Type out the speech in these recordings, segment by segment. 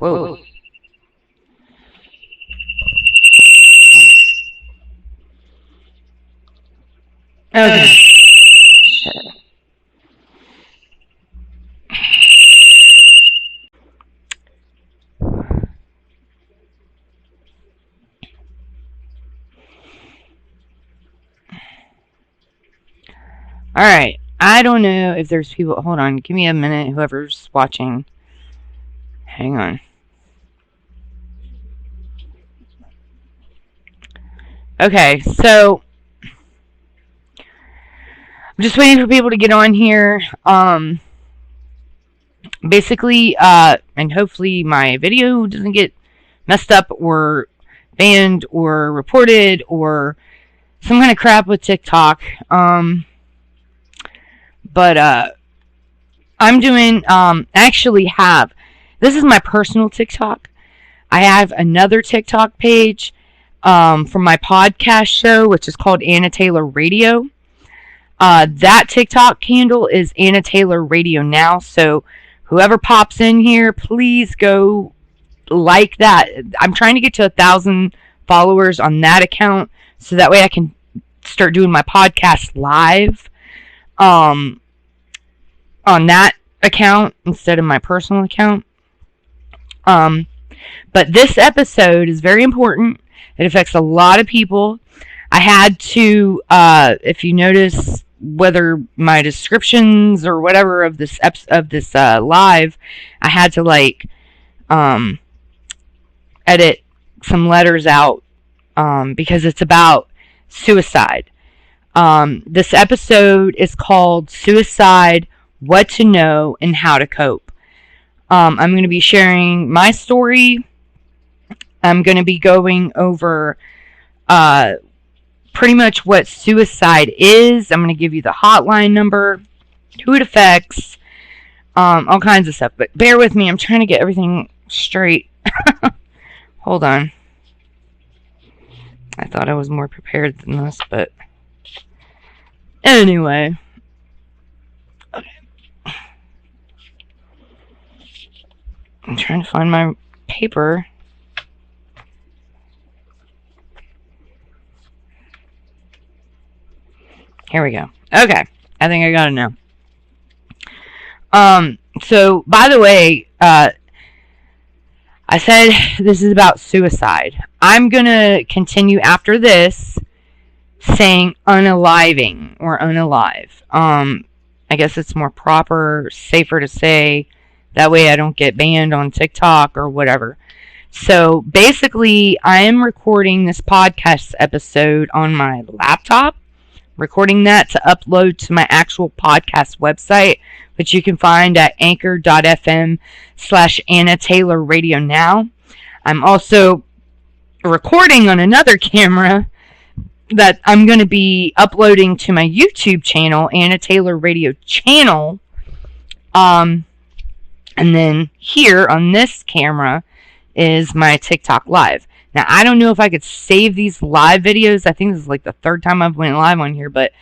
Whoa. Okay. Shut up. Alright. I don't know if there's people. Hold on. Give me a minute, whoever's watching. Hang on. Okay, so I'm just waiting for people to get on here. Basically, and hopefully my video doesn't get messed up or banned or reported or some kind of crap with TikTok. But I'm doing, actually have, this is my personal TikTok. I have another TikTok page, from my podcast show, which is called Anna Taylor Radio. That TikTok handle is Anna Taylor Radio now, so whoever pops in here, please go like that. I'm trying to get to 1,000 followers on that account, so that way I can start doing my podcast live, on that account instead of my personal account. But this episode is very important. It affects a lot of people. I had to, if you notice, whether my descriptions or whatever of this live, I had to edit some letters out, because it's about suicide. This episode is called Suicide: What to Know and How to Cope. I'm going to be sharing my story. I'm going to be going over pretty much what suicide is. I'm going to give you the hotline number, who it affects, all kinds of stuff. But bear with me. I'm trying to get everything straight. Hold on. I thought I was more prepared than this, but anyway. Okay. I'm trying to find my paper. Here we go. Okay. I think I got it now. So, by the way, I said this is about suicide. I'm going to continue after this saying unaliving or unalive. I guess it's more proper, safer to say. That way I don't get banned on TikTok or whatever. So, basically, I am recording this podcast episode on my laptop. Recording that to upload to my actual podcast website, which you can find at anchor.fm/Anna Taylor Radio Now. I'm also recording on another camera that I'm going to be uploading to my YouTube channel, Anna Taylor Radio Channel. And then here on this camera is my TikTok Live. Now, I don't know if I could save these live videos. I think this is like the third time I've went live on here, but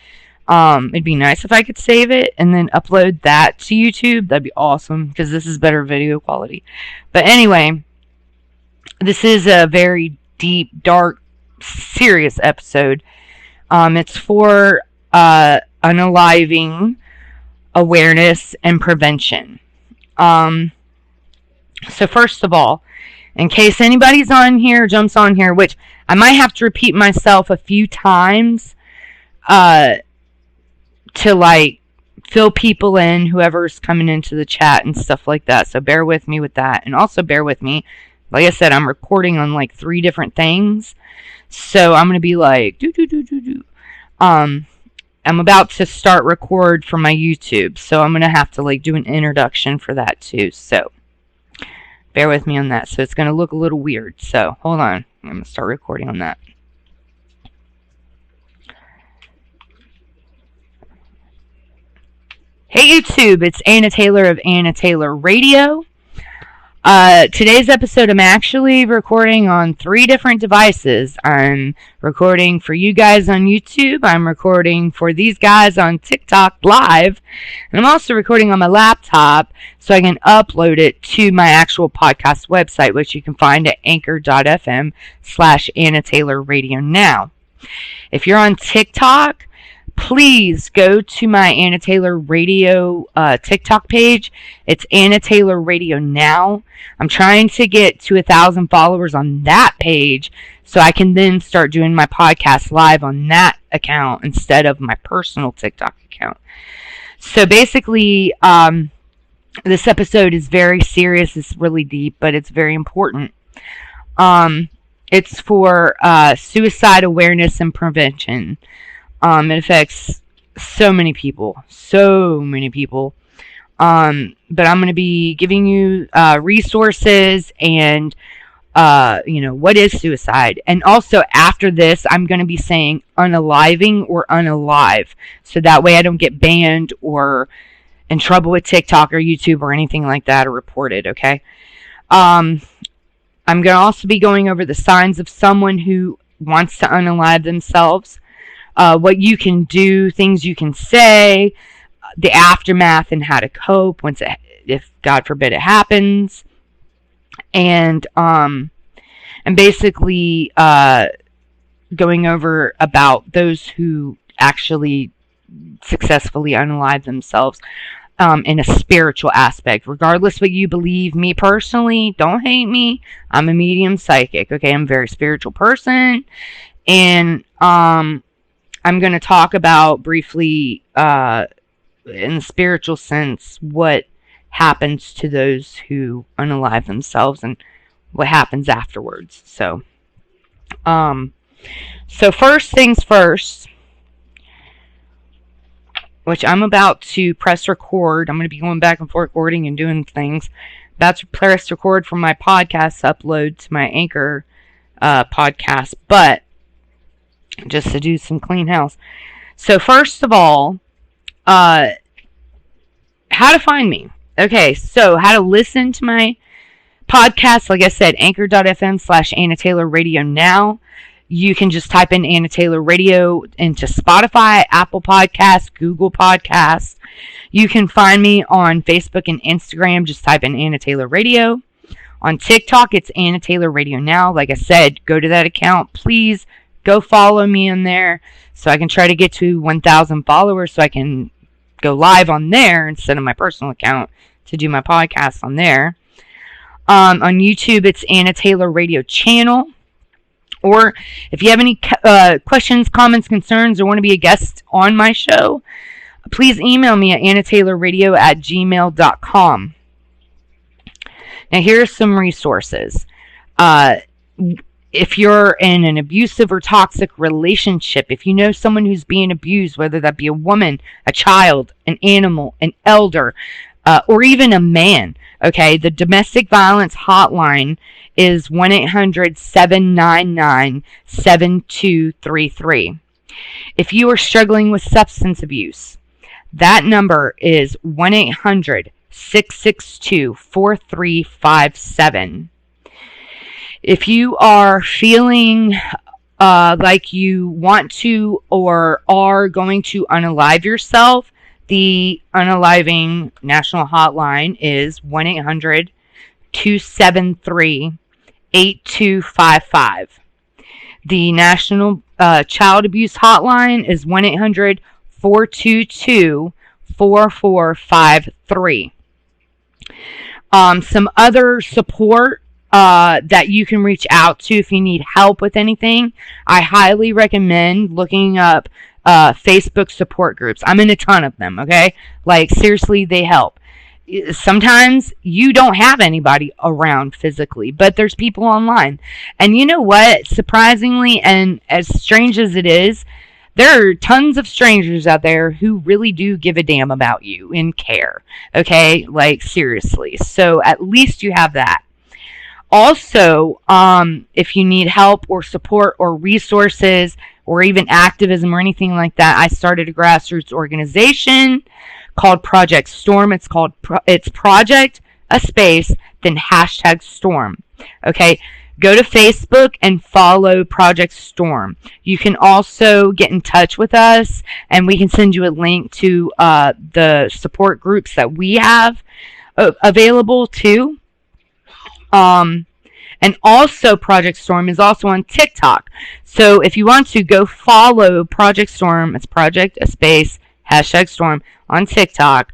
it'd be nice if I could save it and then upload that to YouTube. That'd be awesome, because this is better video quality. But anyway, this is a very deep, dark, serious episode. It's for unaliving, awareness, and prevention. So first of all, in case anybody's on here, jumps on here, which I might have to repeat myself a few times to fill people in, whoever's coming into the chat and stuff like that. So bear with me with that. And also bear with me. Like I said, I'm recording on 3 different things. So I'm going to be I'm about to start record for my YouTube. So I'm going to have to do an introduction for that too. So bear with me on that. So it's going to look a little weird. So hold on. I'm going to start recording on that. Hey YouTube, it's Anna Taylor of Anna Taylor Radio. Today's episode, I'm actually recording on 3 different devices. I'm recording for you guys on YouTube. I'm recording for these guys on TikTok Live. And I'm also recording on my laptop so I can upload it to my actual podcast website, which you can find at anchor.fm/Anna Taylor Radio Now. If you're on TikTok, please go to my Anna Taylor Radio TikTok page. It's Anna Taylor Radio Now. I'm trying to get to 1,000 followers on that page so I can then start doing my podcast live on that account instead of my personal TikTok account. So basically, this episode is very serious. It's really deep, but it's very important. It's for suicide awareness and prevention. It affects so many people. But I'm going to be giving you resources and, what is suicide. And also after this, I'm going to be saying unaliving or unalive. So that way I don't get banned or in trouble with TikTok or YouTube or anything like that or reported, okay? I'm going to also be going over the signs of someone who wants to unalive themselves. What you can do, things you can say, the aftermath and how to cope if God forbid it happens, and basically going over about those who actually successfully unalive themselves in a spiritual aspect. Regardless what you believe, me personally, don't hate me. I'm a medium psychic. Okay, I'm a very spiritual person, and I'm going to talk about briefly, in the spiritual sense, what happens to those who unalive themselves and what happens afterwards. So first things first, which I'm about to press record. I'm going to be going back and forth recording and doing things. About to press record for my podcast upload to my Anchor podcast, but just to do some clean house. So first of all, how to find me. Okay, so how to listen to my podcast. Like I said, anchor.fm/Anna Taylor Radio Now. You can just type in Anna Taylor Radio into Spotify, Apple Podcasts, Google Podcasts. You can find me on Facebook and Instagram. Just type in Anna Taylor Radio. On TikTok, it's Anna Taylor Radio Now. Like I said, go to that account. Please go follow me on there so I can try to get to 1,000 followers so I can go live on there instead of my personal account to do my podcast on there. On YouTube, it's Anna Taylor Radio Channel. Or if you have any questions, comments, concerns, or want to be a guest on my show, please email me at annataylorradio@gmail.com. Now, here are some resources. If you're in an abusive or toxic relationship, if you know someone who's being abused, whether that be a woman, a child, an animal, an elder, or even a man, okay, the domestic violence hotline is 1-800-799-7233. If you are struggling with substance abuse, that number is 1-800-662-4357. If you are feeling like you want to or are going to unalive yourself, the unaliving national hotline is 1-800-273-8255. The national child abuse hotline is 1-800-422-4453. Some other support that you can reach out to if you need help with anything, I highly recommend looking up Facebook support groups. I'm in a ton of them, okay? Like, seriously, they help. Sometimes you don't have anybody around physically, but there's people online. And you know what? Surprisingly, and as strange as it is, there are tons of strangers out there who really do give a damn about you and care, okay? Like, seriously. So at least you have that. Also, if you need help or support or resources or even activism or anything like that, I started a grassroots organization called Project Storm. It's Project a space, then hashtag storm. Okay, go to Facebook and follow Project Storm. You can also get in touch with us, and we can send you a link to the support groups that we have available too. And also, Project Storm is also on TikTok. So if you want to, go follow Project Storm. It's Project a space hashtag Storm on TikTok.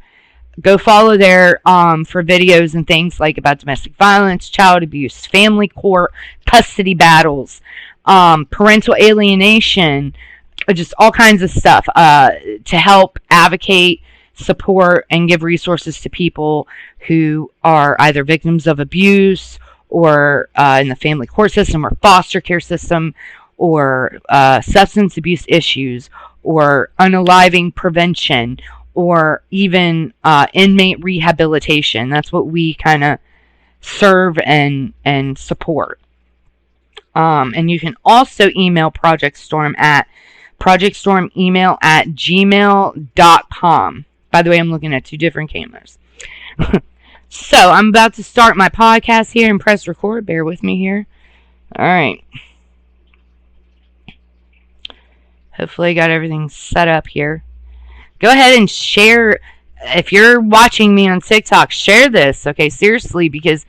Go follow there for videos and things like about domestic violence, child abuse, family court, custody battles, parental alienation, just all kinds of stuff to help advocate, support, and give resources to people who are either victims of abuse or in the family court system or foster care system or substance abuse issues or unaliving prevention or even inmate rehabilitation. That's what we kind of serve and support. And you can also email Project Storm at projectstormemail@gmail.com. By the way, I'm looking at 2 different cameras. So, I'm about to start my podcast here and press record. Bear with me here. Alright. Hopefully I got everything set up here. Go ahead and share. If you're watching me on TikTok, share this, okay? Seriously, because,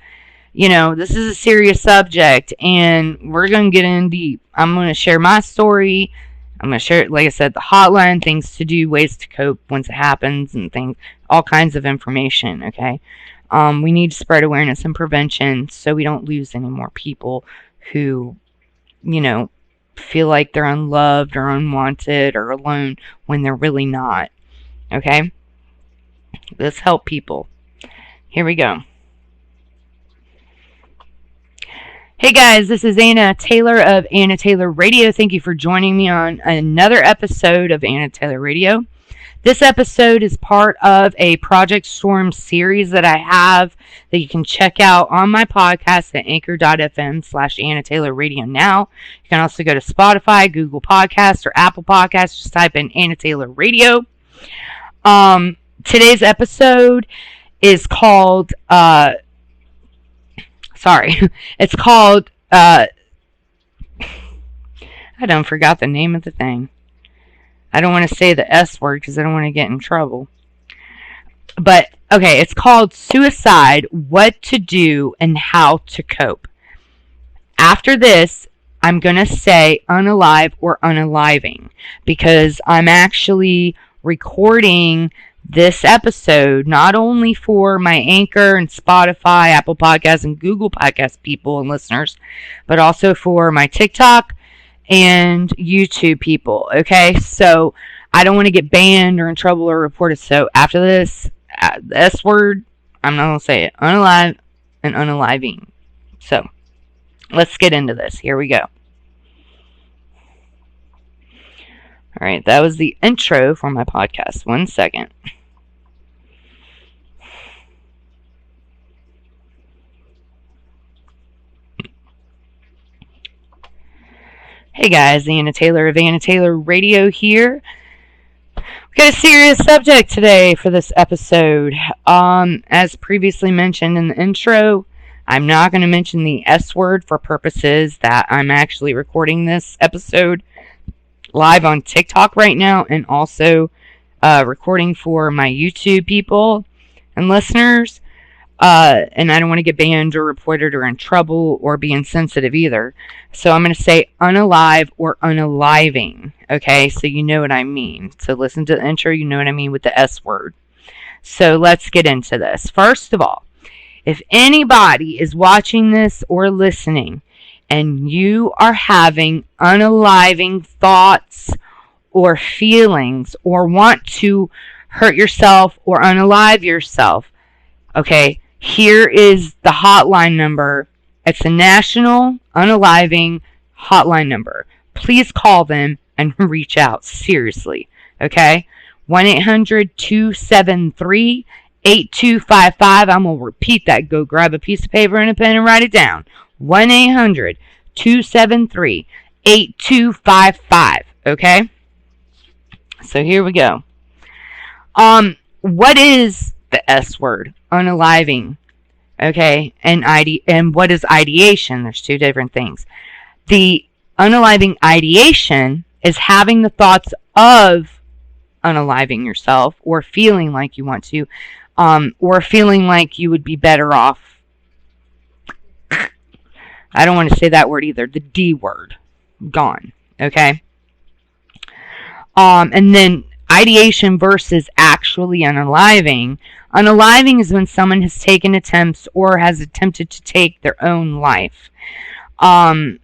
this is a serious subject, and we're going to get in deep. I'm going to share my story. I'm going to share, like I said, the hotline, things to do, ways to cope once it happens, and things, all kinds of information, okay? We need to spread awareness and prevention so we don't lose any more people who, feel like they're unloved or unwanted or alone when they're really not. Okay? Let's help people. Here we go. Hey guys, this is Anna Taylor of Anna Taylor Radio. Thank you for joining me on another episode of Anna Taylor Radio. This episode is part of a Project Storm series that I have that you can check out on my podcast at anchor.fm/Anna Taylor Radio now. You can also go to Spotify, Google Podcasts, or Apple Podcasts. Just type in Anna Taylor Radio. Today's episode is called, it's called, I done forgot the name of the thing. I don't want to say the S word because I don't want to get in trouble. But, okay, it's called Suicide, What to Do and How to Cope. After this, I'm going to say unalive or unaliving because I'm actually recording this episode not only for my Anchor and Spotify, Apple Podcasts, and Google Podcasts people and listeners, but also for my TikTok and YouTube people, okay? So, I don't want to get banned or in trouble or reported. So, after this, the S word, I'm not going to say it. Unalive and unaliving. So, let's get into this. Here we go. Alright, that was the intro for my podcast. 1 second. Hey guys, Anna Taylor of Anna Taylor Radio here. We've got a serious subject today for this episode. As previously mentioned in the intro, I'm not going to mention the S word for purposes that I'm actually recording this episode live on TikTok right now and also recording for my YouTube people and listeners. And I don't want to get banned or reported or in trouble or be insensitive either. So I'm going to say unalive or unaliving. Okay, so you know what I mean. So listen to the intro, you know what I mean with the S word. So let's get into this. First of all, if anybody is watching this or listening and you are having unaliving thoughts or feelings or want to hurt yourself or unalive yourself, okay, here is the hotline number. It's a national unaliving hotline number. Please call them and reach out. Seriously. Okay? 1-800-273-8255. I'm going to repeat that. Go grab a piece of paper and a pen and write it down. 1-800-273-8255. Okay? So here we go. What is the S word? Unaliving. Okay, and what is ideation? There's two different things. The unaliving ideation is having the thoughts of unaliving yourself, or feeling like you want to, or feeling like you would be better off. I don't want to say that word either. The D word. Gone. Okay? And then ideation versus actually unaliving. Unaliving is when someone has taken attempts or has attempted to take their own life. And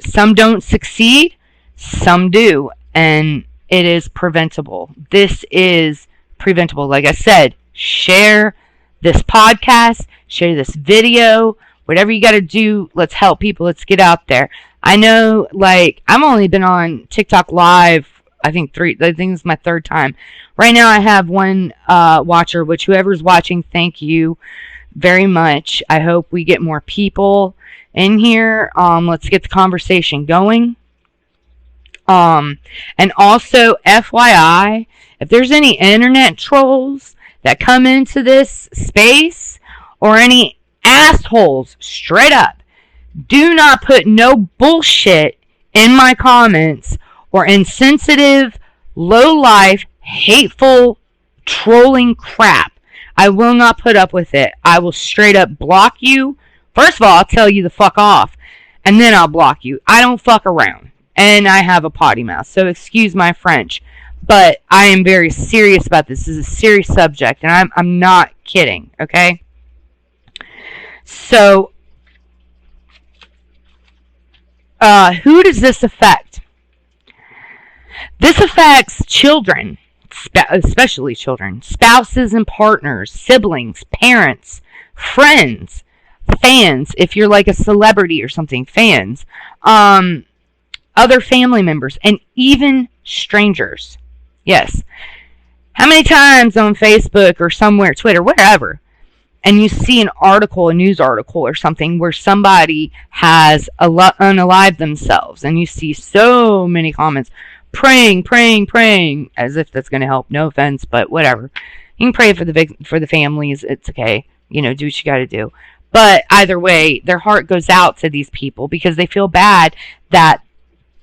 some don't succeed, some do. And it is preventable. This is preventable. Like I said, share this podcast, share this video, whatever you got to do. Let's help people. Let's get out there. I know, like, I've only been on TikTok Live, I think it's my third time. Right now I have one watcher, which whoever's watching, thank you very much. I hope we get more people in here. Let's get the conversation going. And also, FYI, if there's any internet trolls that come into this space, or any assholes, straight up, do not put no bullshit in my comments, or insensitive, low-life, hateful, trolling crap. I will not put up with it. I will straight up block you. First of all, I'll tell you to fuck off, and then I'll block you. I don't fuck around. And I have a potty mouth, so excuse my French. But I am very serious about this. This is a serious subject, and I'm not kidding, okay? So, who does this affect? This affects children, especially children, spouses and partners, siblings, parents, friends, fans, if you're like a celebrity or something, fans, other family members, and even strangers. Yes. How many times on Facebook or somewhere, Twitter, wherever, and you see an article, a news article or something, where somebody has unalived themselves, and you see so many comments, praying, as if that's going to help. No offense, but whatever. You can pray for the families. It's okay. Do what you got to do. But either way, their heart goes out to these people because they feel bad that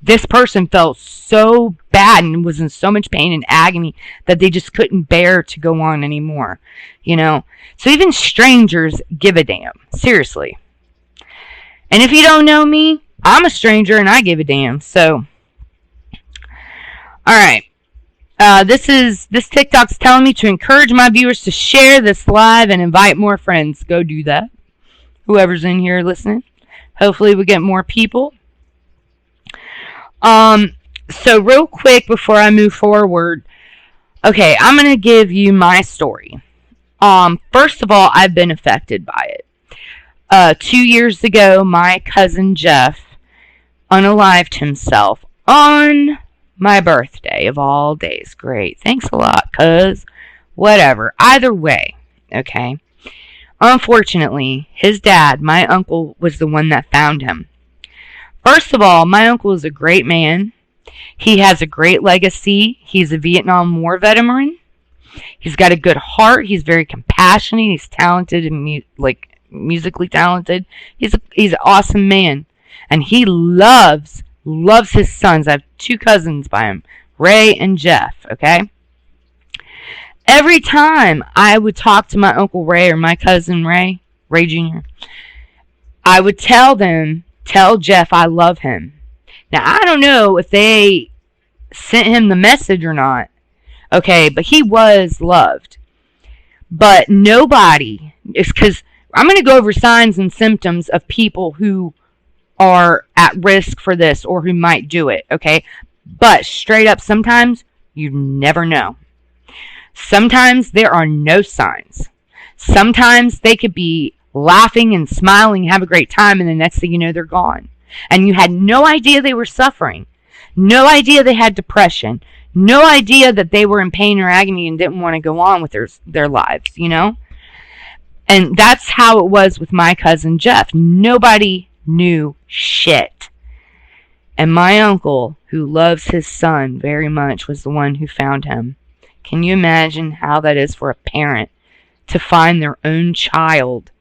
this person felt so bad and was in so much pain and agony that they just couldn't bear to go on anymore. So even strangers give a damn. Seriously. And if you don't know me, I'm a stranger and I give a damn. So, alright. This TikTok's telling me to encourage my viewers to share this live and invite more friends. Go do that. Whoever's in here listening. Hopefully we get more people. So real quick before I move forward, okay, I'm going to give you my story. First of all, I've been affected by it. 2 years ago, my cousin Jeff unalived himself on my birthday of all days. Great. Thanks a lot, cuz. Whatever. Either way, okay. Unfortunately, his dad, my uncle, was the one that found him. First of all, my uncle is a great man. He has a great legacy. He's a Vietnam War veteran. He's got a good heart. He's very compassionate. He's talented and musically talented. He's an awesome man, and he loves his sons. I have 2 cousins by him, Ray and Jeff. Okay. Every time I would talk to my Uncle Ray or my cousin Ray Jr., I would tell Jeff I love him. Now, I don't know if they sent him the message or not. Okay, but he was loved. But nobody, it's because I'm going to go over signs and symptoms of people who are at risk for this or who might do it. Okay, but straight up, sometimes you never know. Sometimes there are no signs. Sometimes they could be laughing and smiling, have a great time, and the next thing you know, they're gone. And you had no idea they were suffering. No idea they had depression. No idea that they were in pain or agony and didn't want to go on with their lives, And that's how it was with my cousin Jeff. Nobody knew shit. And my uncle, who loves his son very much, was the one who found him. Can you imagine how that is for a parent to find their own child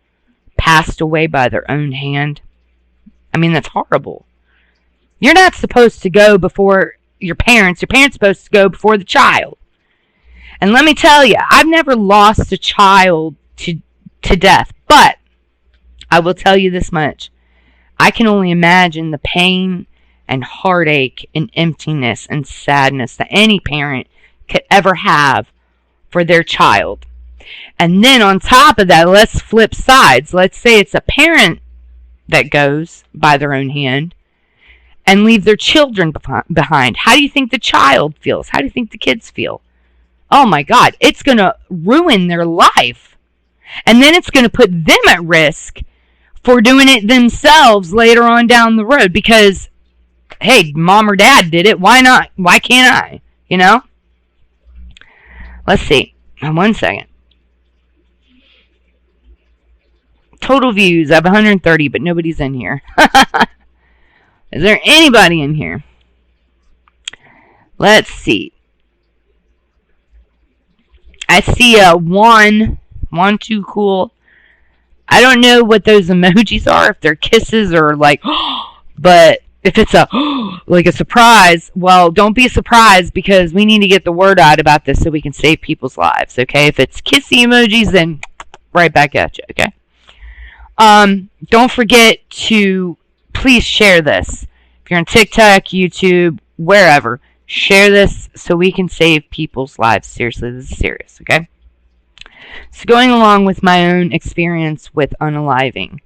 passed away by their own hand. I mean, that's horrible. You're not supposed to go before your parents. Your parents are supposed to go before the child. And let me tell you, I've never lost a child to death. But I will tell you this much. I can only imagine the pain and heartache and emptiness and sadness that any parent could ever have for their child. And then on top of that, let's flip sides. Let's say it's a parent that goes by their own hand and leave their children behind. How do you think the child feels? How do you think the kids feel? Oh my God, it's going to ruin their life. And then it's going to put them at risk for doing it themselves later on down the road because, hey, mom or dad did it. Why not? Why can't I? You know? Let's see. 1 second. Total views. I have 130, but nobody's in here. Is there anybody in here? Let's see. I see a one, too cool. I don't know what those emojis are, if they're kisses or like, but if it's a, like a surprise, well, don't be surprised because we need to get the word out about this so we can save people's lives, okay? If it's kissy emojis, then right back at you, okay? Don't forget to please share this. If you're on TikTok, YouTube, wherever, share this so we can save people's lives. Seriously, this is serious, okay? So going along with my own experience with unaliving,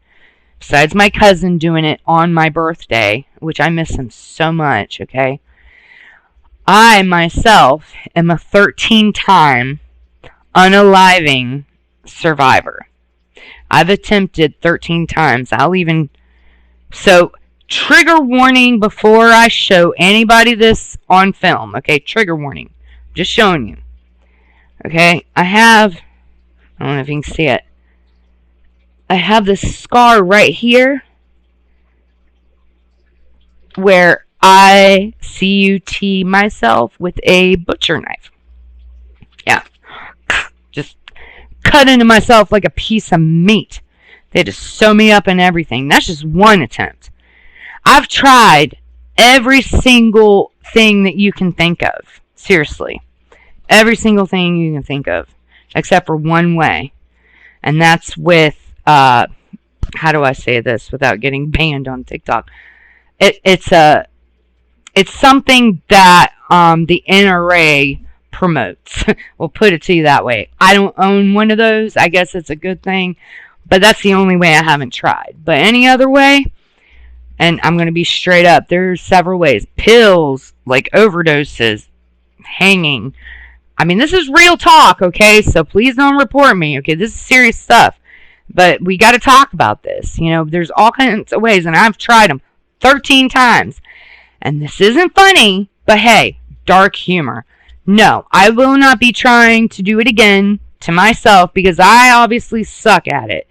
besides my cousin doing it on my birthday, which I miss him so much, okay? I myself am a 13-time unaliving survivor. I've attempted 13 times. So, trigger warning before I show anybody this on film, okay? Trigger warning. Just showing you. Okay? I don't know if you can see it. I have this scar right here where I CUT myself with a butcher knife. Yeah. Just cut into myself like a piece of meat. They just sew me up and everything. That's just one attempt. I've tried every single thing that you can think of. Seriously. Every single thing you can think of. Except for one way. And that's with, how do I say this without getting banned on TikTok? It's something that the NRA promotes. We'll put it to you that way. I don't own one of those. I guess it's a good thing. But that's the only way I haven't tried. But any other way, and I'm going to be straight up, there's several ways. Pills, like overdoses, hanging. I mean, this is real talk, okay? So please don't report me, okay? This is serious stuff. But we got to talk about this. You know, there's all kinds of ways, and I've tried them 13 times. And this isn't funny, but hey, dark humor. No, I will not be trying to do it again to myself because I obviously suck at it.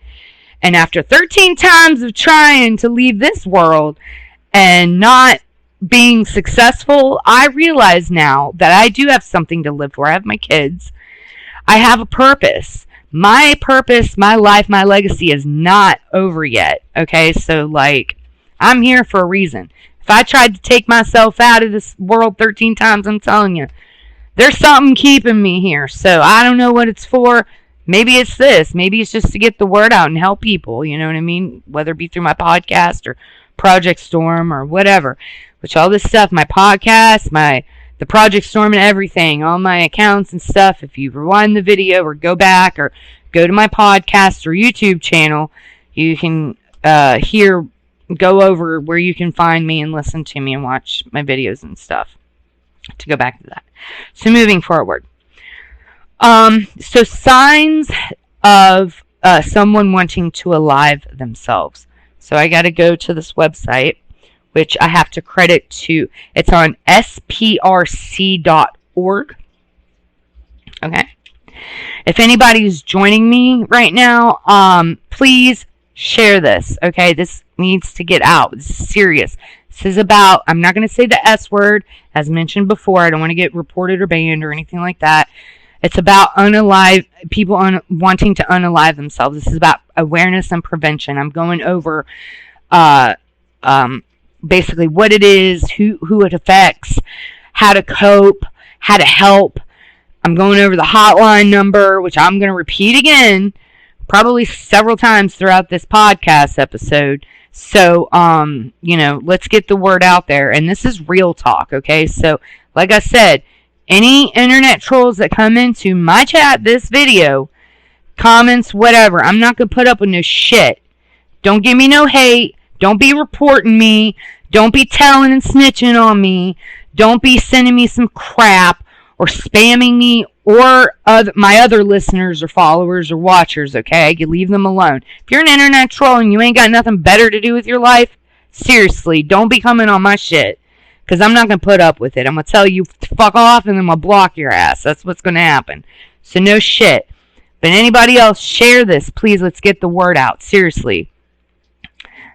And after 13 times of trying to leave this world and not being successful, I realize now that I do have something to live for. I have my kids. I have a purpose. My purpose, my life, my legacy is not over yet. Okay, so like, I'm here for a reason. If I tried to take myself out of this world 13 times, I'm telling you, there's something keeping me here. So I don't know what it's for. Maybe it's this. Maybe it's just to get the word out and help people. You know what I mean? Whether it be through my podcast or Project Storm or whatever. Which all this stuff, my podcast, the Project Storm and everything, all my accounts and stuff, if you rewind the video or go back or go to my podcast or YouTube channel, you can go over where you can find me and listen to me and watch my videos and stuff. To go back to that. So moving forward. So signs of someone wanting to alive themselves. So I got to go to this website, which I have to credit to. It's on sprc.org. Okay. If anybody's joining me right now, please share this. Okay. This needs to get out. This is serious. This is about, I'm not going to say the S word, as mentioned before. I don't want to get reported or banned or anything like that. It's about people wanting to unalive themselves. This is about awareness and prevention. I'm going over basically what it is, who it affects, how to cope, how to help. I'm going over the hotline number, which I'm going to repeat again, probably several times throughout this podcast episode. So, let's get the word out there. And this is real talk, okay? So, like I said, any internet trolls that come into my chat, this video, comments, whatever, I'm not going to put up with no shit. Don't give me no hate. Don't be reporting me. Don't be telling and snitching on me. Don't be sending me some crap or spamming me or my other listeners or followers or watchers, okay? You leave them alone. If you're an internet troll and you ain't got nothing better to do with your life, seriously, don't be coming on my shit. Because I'm not going to put up with it. I'm going to tell you to fuck off and then I'm going to block your ass. That's what's going to happen. So no shit. But anybody else, share this. Please, let's get the word out. Seriously.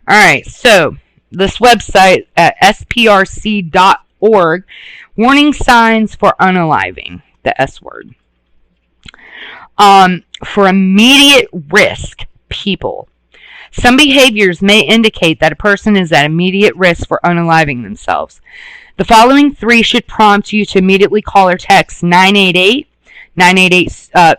Alright, so this website at sprc.org, warning signs for unaliving, the S word. For immediate risk, people. Some behaviors may indicate that a person is at immediate risk for unaliving themselves. The following 3 should prompt you to immediately call or text 988, the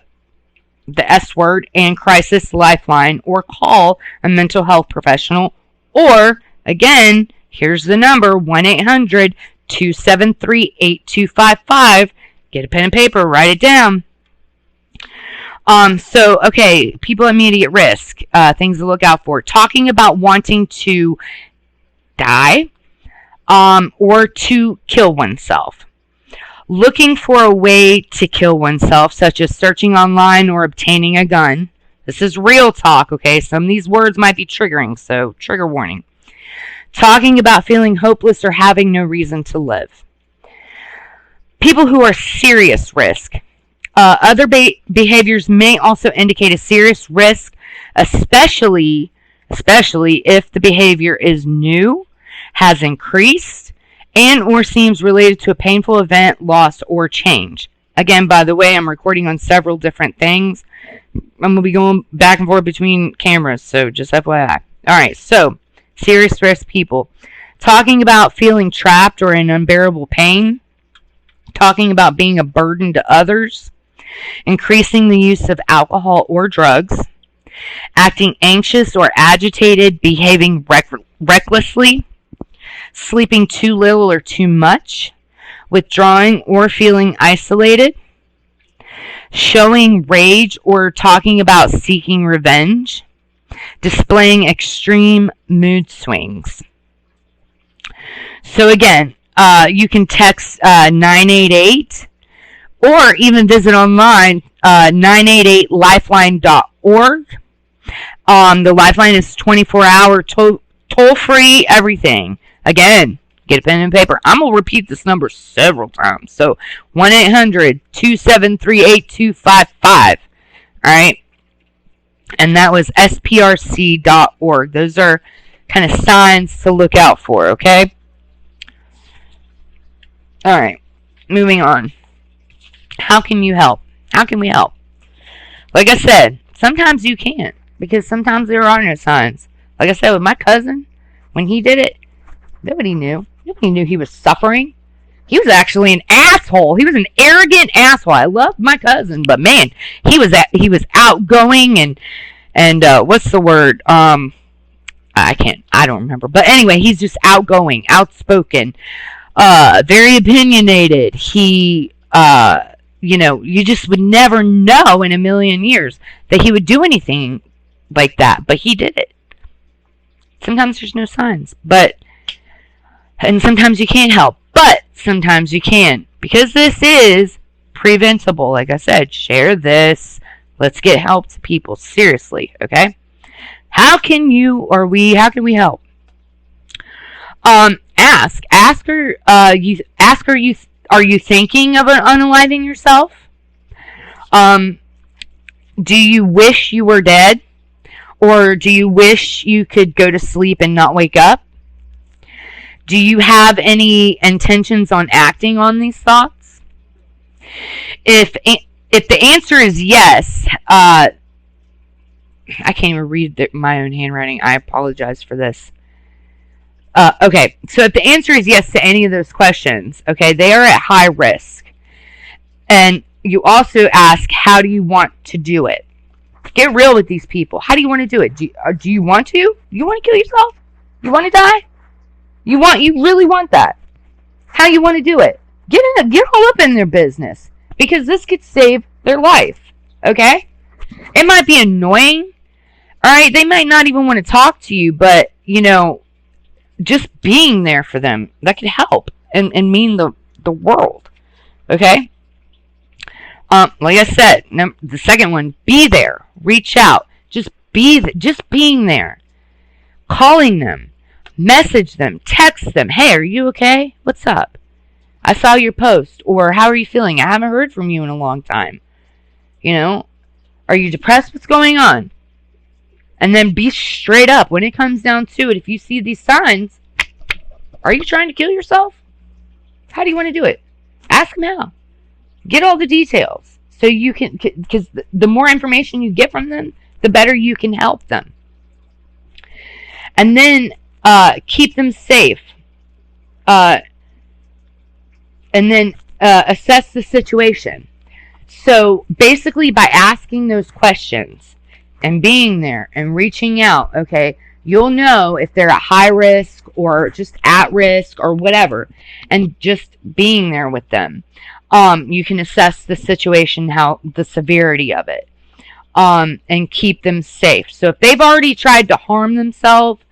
S word, and Crisis Lifeline, or call a mental health professional, or, again, here's the number, 1-800-273-8255. Get a pen and paper, write it down. Okay, people at immediate risk, things to look out for. Talking about wanting to die, or to kill oneself. Looking for a way to kill oneself, such as searching online or obtaining a gun. This is real talk, okay? Some of these words might be triggering, so trigger warning. Talking about feeling hopeless or having no reason to live. People who are serious risk. Other behaviors may also indicate a serious risk, especially if the behavior is new, has increased, and or seems related to a painful event, loss, or change. Again, by the way, I'm recording on several different things. I'm going to be going back and forth between cameras, so just FYI. Alright, so, serious risk people. Talking about feeling trapped or in unbearable pain. Talking about being a burden to others. Increasing the use of alcohol or drugs. Acting anxious or agitated, behaving recklessly. Sleeping too little or too much. Withdrawing or feeling isolated. Showing rage or talking about seeking revenge. Displaying extreme mood swings. So again, you can text 988 or even visit online 988lifeline.org. The Lifeline is 24-hour, toll-free, everything. Again, get a pen and paper. I'm going to repeat this number several times. So, 1-800-273-8255. Alright? And that was sprc.org. Those are kind of signs to look out for, okay? Alright, moving on. How can you help? How can we help? Like I said, sometimes you can't, because sometimes there are no signs. Like I said, with my cousin, when he did it, nobody knew. Nobody knew he was suffering. He was actually an asshole. He was an arrogant asshole. I loved my cousin, but man, he was outgoing and what's the word? I don't remember. But anyway, he's just outgoing, outspoken, very opinionated. He, you just would never know in a million years that he would do anything like that, but he did it. Sometimes there's no signs, and sometimes you can't help, but sometimes you can, because this is preventable. Like I said, share this. Let's get help to people. Seriously, okay? How can we help? Ask. Are you thinking of unaliving yourself? Do you wish you were dead? Or do you wish you could go to sleep and not wake up? Do you have any intentions on acting on these thoughts? If if the answer is yes, I can't even read my own handwriting. I apologize for this. Okay, so if the answer is yes to any of those questions, okay, they are at high risk. And you also ask, how do you want to do it? Get real with these people. How do you want to do it? Do you want to? You want to kill yourself? You want to die? You really want that? How you want to do it? Get all up in their business, because this could save their life. Okay? It might be annoying. All right, they might not even want to talk to you, but just being there for them, that could help and mean the world. Okay? Like I said, the second one, be there. Reach out. Just being there. Calling them. Message them. Text them. Hey, are you okay? What's up? I saw your post. Or, how are you feeling? I haven't heard from you in a long time. Are you depressed? What's going on? And then be straight up. When it comes down to it, if you see these signs, are you trying to kill yourself? How do you want to do it? Ask them how. Get all the details. So you can, because the more information you get from them, the better you can help them. And then keep them safe. And then assess the situation. So basically, by asking those questions and being there and reaching out, okay, you'll know if they're at high risk or just at risk or whatever. And just being there with them. You can assess the situation, the severity of it, and keep them safe. So if they've already tried to harm themselves,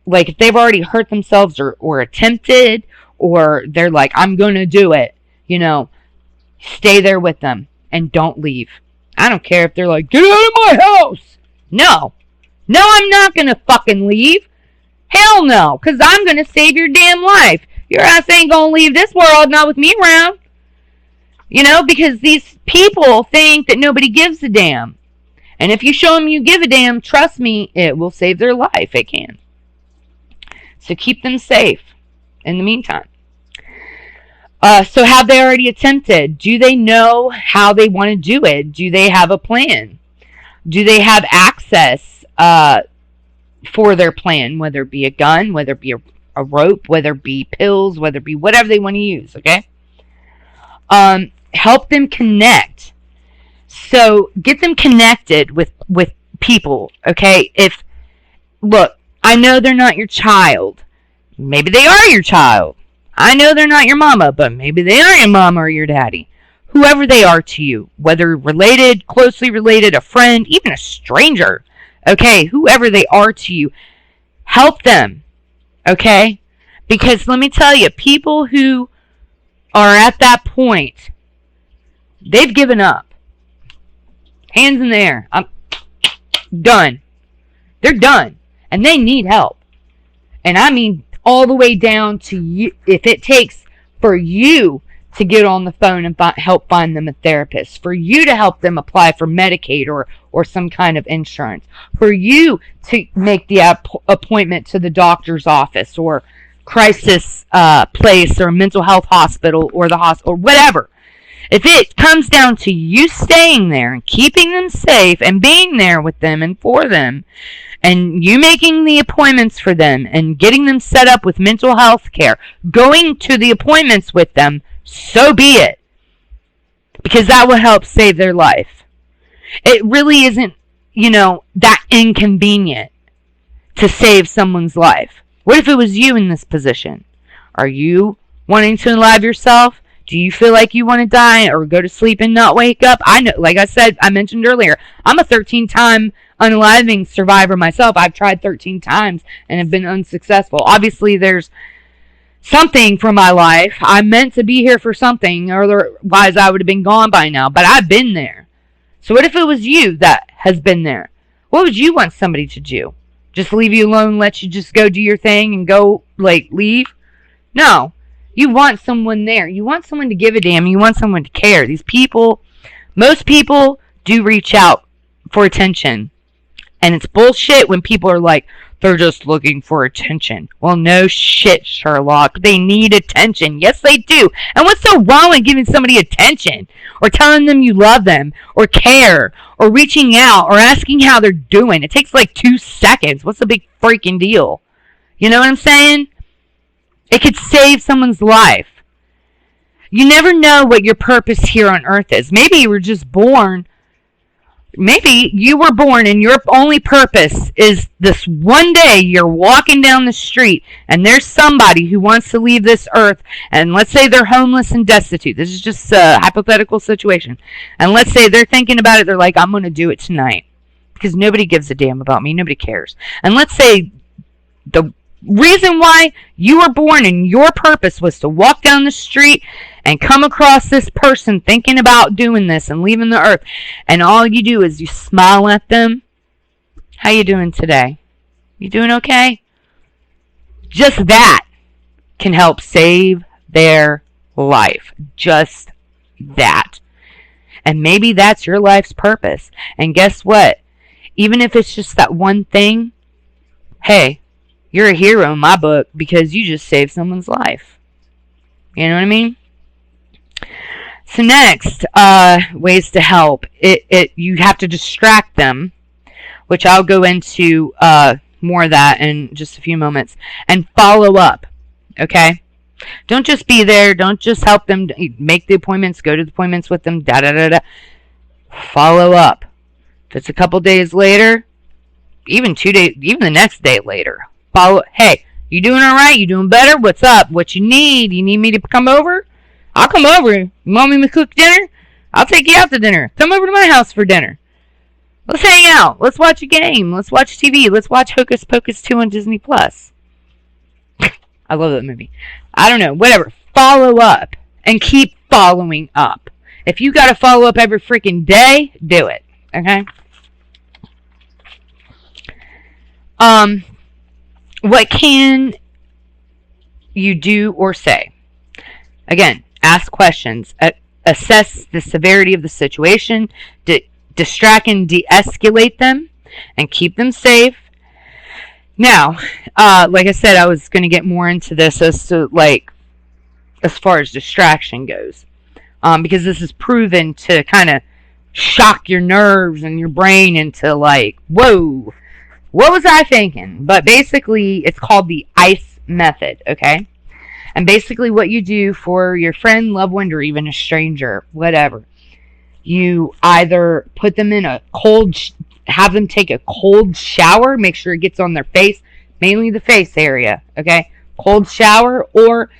like if they've already hurt themselves or attempted, or they're like, I'm going to do it, stay there with them and don't leave. I don't care if they're like, get out of my house. No, I'm not going to fucking leave. Hell no, because I'm going to save your damn life. Your ass ain't gonna leave this world, not with me around. Because these people think that nobody gives a damn. And if you show them you give a damn, trust me, it will save their life. It can. So keep them safe in the meantime. So have they already attempted? Do they know how they want to do it? Do they have a plan? Do they have access for their plan, whether it be a gun, whether it be a rope, whether it be pills, whether it be whatever they want to use, okay? Help them connect. So get them connected with people, okay? Look, I know they're not your child. Maybe they are your child. I know they're not your mama, but maybe they are your mama or your daddy. Whoever they are to you, whether related, closely related, a friend, even a stranger, okay? Whoever they are to you, help them. Okay? Because let me tell you, people who are at that point, they've given up. Hands in the air. I'm done. They're done. And they need help. And I mean all the way down to you. If it takes for you to get on the phone and help find them a therapist, for you to help them apply for Medicaid or some kind of insurance, for you to make the appointment to the doctor's office or crisis place or mental health hospital or the hospital or whatever. If it comes down to you staying there and keeping them safe and being there with them and for them, and you making the appointments for them and getting them set up with mental health care, going to the appointments with them, so be it. Because that will help save their life. It really isn't, that inconvenient to save someone's life. What if it was you in this position? Are you wanting to unalive yourself? Do you feel like you want to die or go to sleep and not wake up? I know, like I mentioned earlier, I'm a 13-time unaliving survivor myself. I've tried 13 times and have been unsuccessful. Obviously, there's something for my life. I'm meant to be here for something, otherwise I would have been gone by now. But I've been there. So what if it was you that has been there? What would you want somebody to do? Just leave you alone, let you just go do your thing and go, leave? No. You want someone there. You want someone to give a damn. You want someone to care. These people, most people do reach out for attention. And it's bullshit when people are like, they're just looking for attention. Well, no shit, Sherlock. They need attention. Yes, they do. And what's so wrong with giving somebody attention? Or telling them you love them? Or care? Or reaching out? Or asking how they're doing? It takes like 2 seconds. What's the big freaking deal? You know what I'm saying? It could save someone's life. You never know what your purpose here on earth is. Maybe you were just born. Maybe you were born and your only purpose is this one day you're walking down the street and there's somebody who wants to leave this earth, and let's say they're homeless and destitute. This is just a hypothetical situation. And let's say they're thinking about it. They're like, I'm going to do it tonight because nobody gives a damn about me. Nobody cares. And let's say the reason why you were born and your purpose was to walk down the street and come across this person thinking about doing this and leaving the earth, and all you do is you smile at them. How you doing today? You doing okay? Just that can help save their life. Just that. And maybe that's your life's purpose. And guess what? Even if it's just that one thing, hey, you're a hero in my book because you just saved someone's life. You know what I mean? So next, ways to help. You have to distract them, which I'll go into more of that in just a few moments. And follow up, okay? Don't just be there. Don't just help them make the appointments, go to the appointments with them, da-da-da-da. Follow up. If it's a couple days later, even 2 days, even the next day later, follow. Hey, you doing all right? You doing better? What's up? What you need? You need me to come over? I'll come over. You want me to cook dinner? I'll take you out to dinner. Come over to my house for dinner. Let's hang out. Let's watch a game. Let's watch TV. Let's watch Hocus Pocus 2 on Disney Plus. I love that movie. I don't know. Whatever. Follow up. And keep following up. If you got to follow up every freaking day, do it. Okay? What can you do or say? Again, ask questions. Assess the severity of the situation. Distract and de-escalate them. And keep them safe. Now, like I said, I was going to get more into this as far as distraction goes. Because this is proven to kind of shock your nerves and your brain into like, whoa, what was I thinking? But basically, it's called the ICE method, okay? And basically what you do for your friend, loved one, or even a stranger, whatever, you either put them in a have them take a cold shower, make sure it gets on their face, mainly the face area, okay? Cold shower, or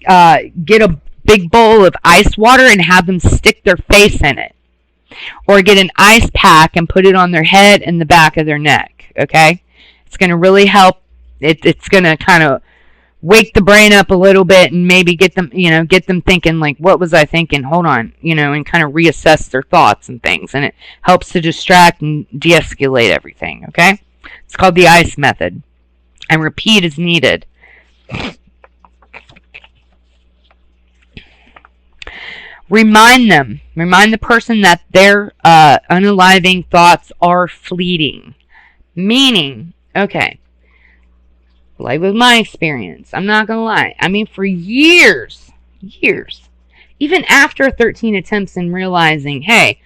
get a big bowl of ice water and have them stick their face in it. Or get an ice pack and put it on their head and the back of their neck, okay? It's going to really help. It's going to kind of wake the brain up a little bit and maybe get them thinking like, what was I thinking? Hold on, and kind of reassess their thoughts and things. And it helps to distract and de-escalate everything, okay? It's called the ICE method. And repeat as needed. Remind the person that their unaliving thoughts are fleeting. Meaning, okay, like with my experience, I'm not going to lie. I mean, for years, even after 13 attempts and realizing, hey,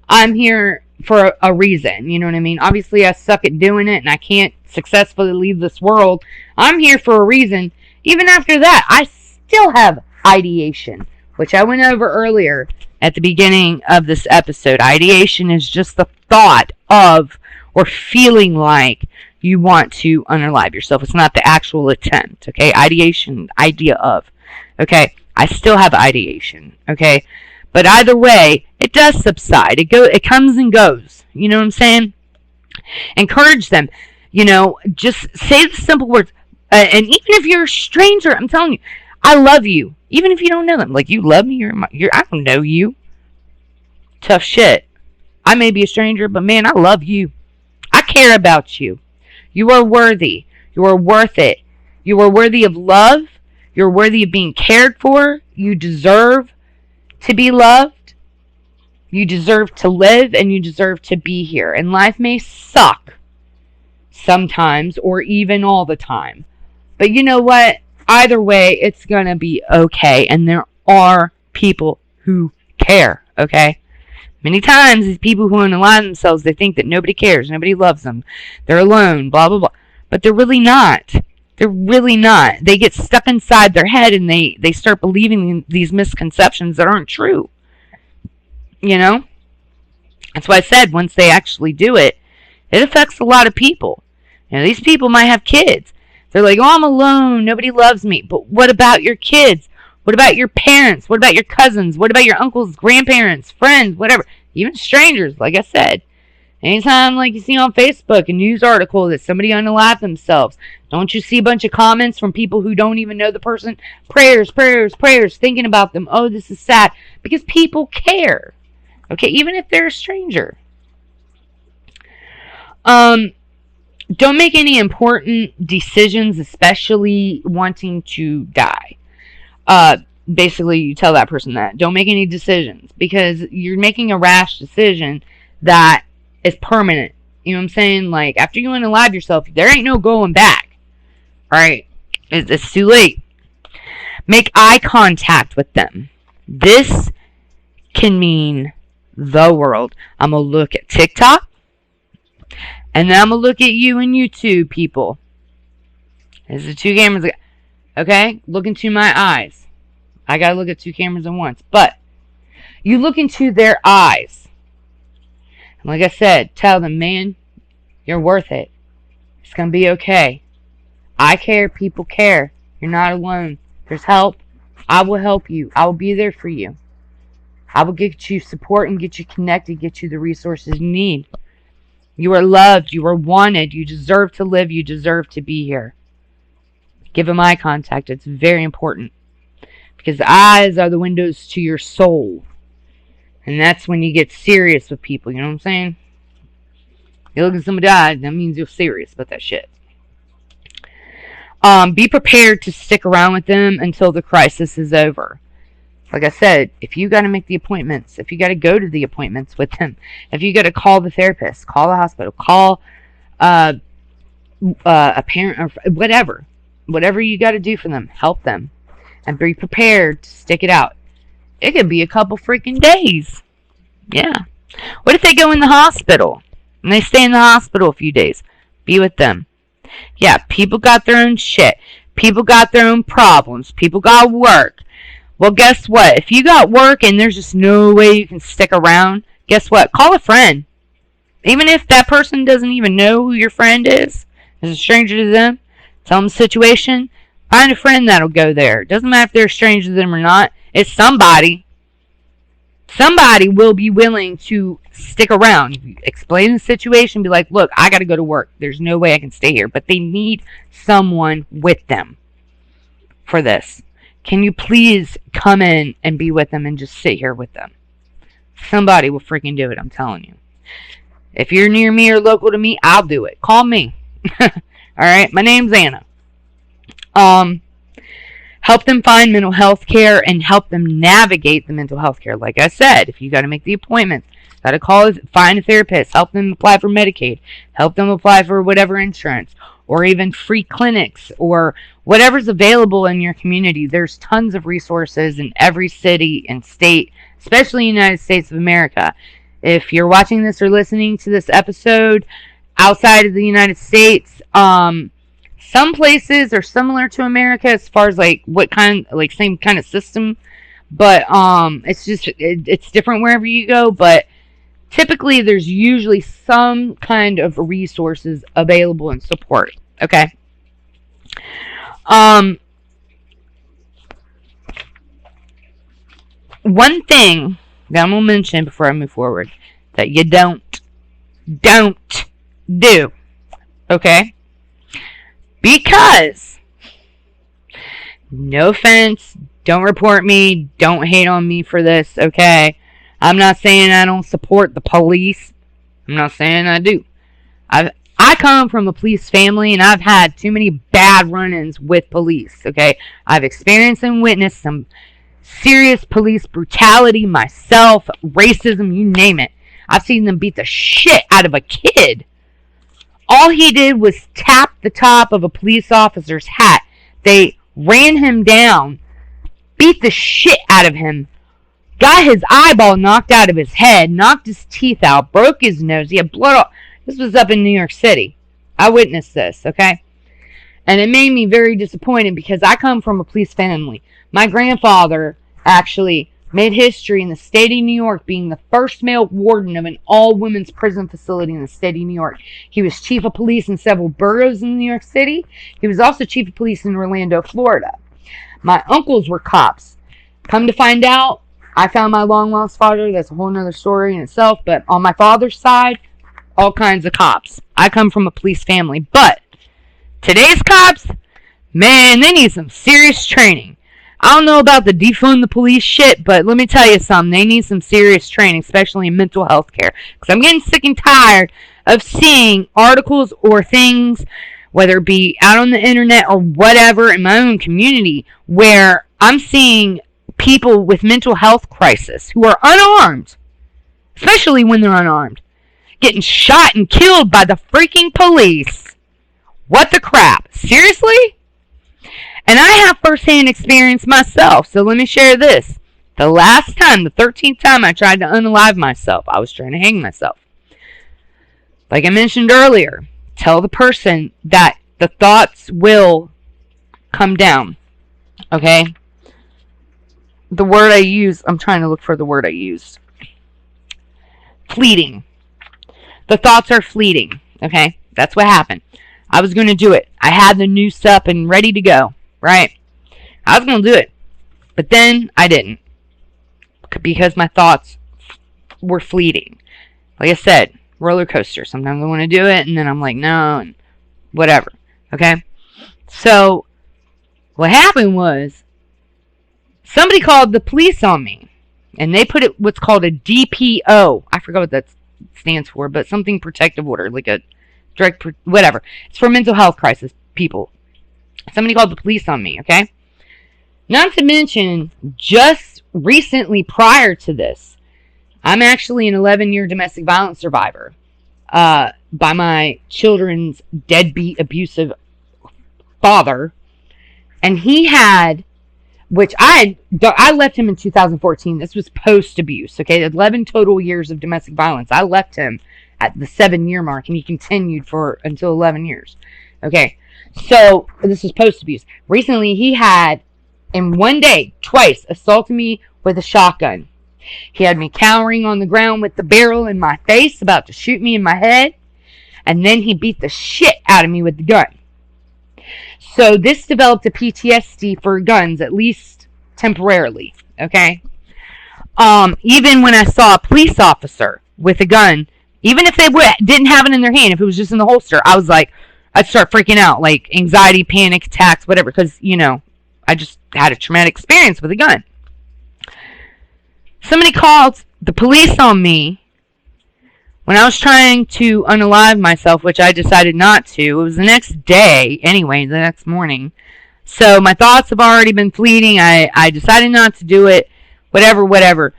I'm here for a reason, you know what I mean? Obviously, I suck at doing it and I can't successfully leave this world. I'm here for a reason. Even after that, I still have ideation, which I went over earlier at the beginning of this episode. Ideation is just the thought of or feeling like you want to unalive yourself. It's not the actual attempt, okay? Ideation, idea of. Okay, I still have ideation, okay? But either way, it does subside. It comes and goes. You know what I'm saying? Encourage them. Just say the simple words. And even if you're a stranger, I'm telling you, I love you. Even if you don't know them. Like, you love me, I don't know you. Tough shit. I may be a stranger, but man, I love you. I care about you. You are worthy. You are worth it. You are worthy of love. You're worthy of being cared for. You deserve to be loved. You deserve to live, and you deserve to be here. And life may suck sometimes, or even all the time. But you know what? Either way, it's going to be okay. And there are people who care, okay? Many times, these people who unalive themselves, they think that nobody cares, nobody loves them, they're alone, blah, blah, blah. But they're really not. They're really not. They get stuck inside their head and they start believing these misconceptions that aren't true. You know? That's why I said once they actually do it, it affects a lot of people. You know, these people might have kids. They're like, oh, I'm alone, nobody loves me. But what about your kids? What about your parents? What about your cousins? What about your uncles, grandparents, friends, whatever? Even strangers, like I said. Anytime, like you see on Facebook, a news article that somebody unalived themselves, don't you see a bunch of comments from people who don't even know the person? Prayers, prayers, prayers, thinking about them. Oh, this is sad. Because people care. Okay, even if they're a stranger. Don't make any important decisions, especially wanting to die. Basically, you tell that person that. Don't make any decisions, because you're making a rash decision that is permanent. You know what I'm saying? Like, after you unalive yourself, there ain't no going back. Alright? It's too late. Make eye contact with them. This can mean the world. I'm going to look at TikTok, and then I'm going to look at you and YouTube, people. There's the two cameras. Okay? Look into my eyes. I got to look at two cameras at once. But you look into their eyes. And like I said, tell them, man, you're worth it. It's going to be okay. I care. People care. You're not alone. There's help. I will help you. I will be there for you. I will get you support and get you connected, get you the resources you need. You are loved. You are wanted. You deserve to live. You deserve to be here. Give them eye contact. It's very important. Because the eyes are the windows to your soul. And that's when you get serious with people. You know what I'm saying? You look at somebody eye, that means you're serious about that shit. Be prepared to stick around with them until the crisis is over. Like I said, if you got to make the appointments, if you got to go to the appointments with them, if you got to call the therapist, call the hospital, call a parent, or whatever you got to do for them, help them, and be prepared to stick it out. It could be a couple freaking days. Yeah. What if they go in the hospital and they stay in the hospital a few days? Be with them. Yeah, people got their own shit. People got their own problems. People got work. Well, guess what? If you got work and there's just no way you can stick around, guess what? Call a friend. Even if that person doesn't even know who your friend is a stranger to them, tell them the situation. Find a friend that'll go there. Doesn't matter if they're a stranger to them or not. It's somebody. Somebody will be willing to stick around. Explain the situation. Be like, look, I got to go to work. There's no way I can stay here. But they need someone with them for this. Can you please come in and be with them and just sit here with them? Somebody will freaking do it, I'm telling you. If you're near me or local to me, I'll do it. Call me. Alright, my name's Anna. Help them find mental health care and help them navigate the mental health care. Like I said, if you got to make the appointments, got to call, find a therapist, help them apply for Medicaid, help them apply for whatever insurance, or even free clinics, or whatever's available in your community. There's tons of resources in every city and state, especially in the United States of America. If you're watching this or listening to this episode outside of the United States, some places are similar to America as far as like what kind, like same kind of system, but it's just it's different wherever you go. But typically, there's usually some kind of resources available and support. Okay. One thing that I'm gonna mention before I move forward that you don't do. Okay. Because, no offense, don't report me, don't hate on me for this, okay? I'm not saying I don't support the police. I'm not saying I do. I come from a police family, and I've had too many bad run-ins with police, okay? I've experienced and witnessed some serious police brutality myself, racism, you name it. I've seen them beat the shit out of a kid All he did was tap the top of a police officer's hat. They ran him down, beat the shit out of him, got his eyeball knocked out of his head, knocked his teeth out, broke his nose. He had blood all. This was up in New York City. I witnessed this, okay? And it made me very disappointed because I come from a police family. My grandfather actually made history in the state of New York being the first male warden of an all-women's prison facility in the state of New York. He was chief of police in several boroughs in New York City. He was also chief of police in Orlando, Florida. My uncles were cops. Come to find out, I found my long-lost father. That's a whole nother story in itself. But on my father's side, all kinds of cops. I come from a police family. But today's cops, man, they need some serious training. I don't know about the defund the police shit, but let me tell you something. They need some serious training, especially in mental health care. Because I'm getting sick and tired of seeing articles or things, whether it be out on the internet or whatever, in my own community, where I'm seeing people with mental health crisis who are unarmed, especially when they're unarmed, getting shot and killed by the freaking police. What the crap? Seriously? And I have first-hand experience myself, so let me share this. The last time, the 13th time I tried to unalive myself, I was trying to hang myself. Like I mentioned earlier, tell the person that the thoughts will come down. Okay? The word I use, I'm trying to look for the word I used. Fleeting. The thoughts are fleeting. Okay? That's what happened. I was going to do it. I had the noose up and ready to go. Right? I was going to do it. But then I didn't. Because my thoughts were fleeting. Like I said, roller coaster. Sometimes I want to do it and then I'm like, no, and whatever. Okay? So, what happened was, somebody called the police on me. And they put it what's called a DPO. I forgot what that stands for, but something protective order. Like a direct, whatever. It's for mental health crisis people. Somebody called the police on me, okay? Not to mention, just recently prior to this, I'm actually an 11-year domestic violence survivor by my children's deadbeat abusive father. And he had, which I left him in 2014. This was post-abuse, okay? 11 total years of domestic violence. I left him at the 7-year mark, and he continued for until 11 years, okay? So, this was post-abuse. Recently, he had, in one day, twice, assaulted me with a shotgun. He had me cowering on the ground with the barrel in my face, about to shoot me in my head. And then he beat the shit out of me with the gun. So, this developed a PTSD for guns, at least temporarily, okay? Even when I saw a police officer with a gun, even if they didn't have it in their hand, if it was just in the holster, I was like, I'd start freaking out, like anxiety, panic attacks, whatever, because, you know, I just had a traumatic experience with a gun. Somebody called the police on me when I was trying to unalive myself, which I decided not to. It was the next day, anyway, the next morning. So my thoughts have already been fleeting. I decided not to do it, whatever.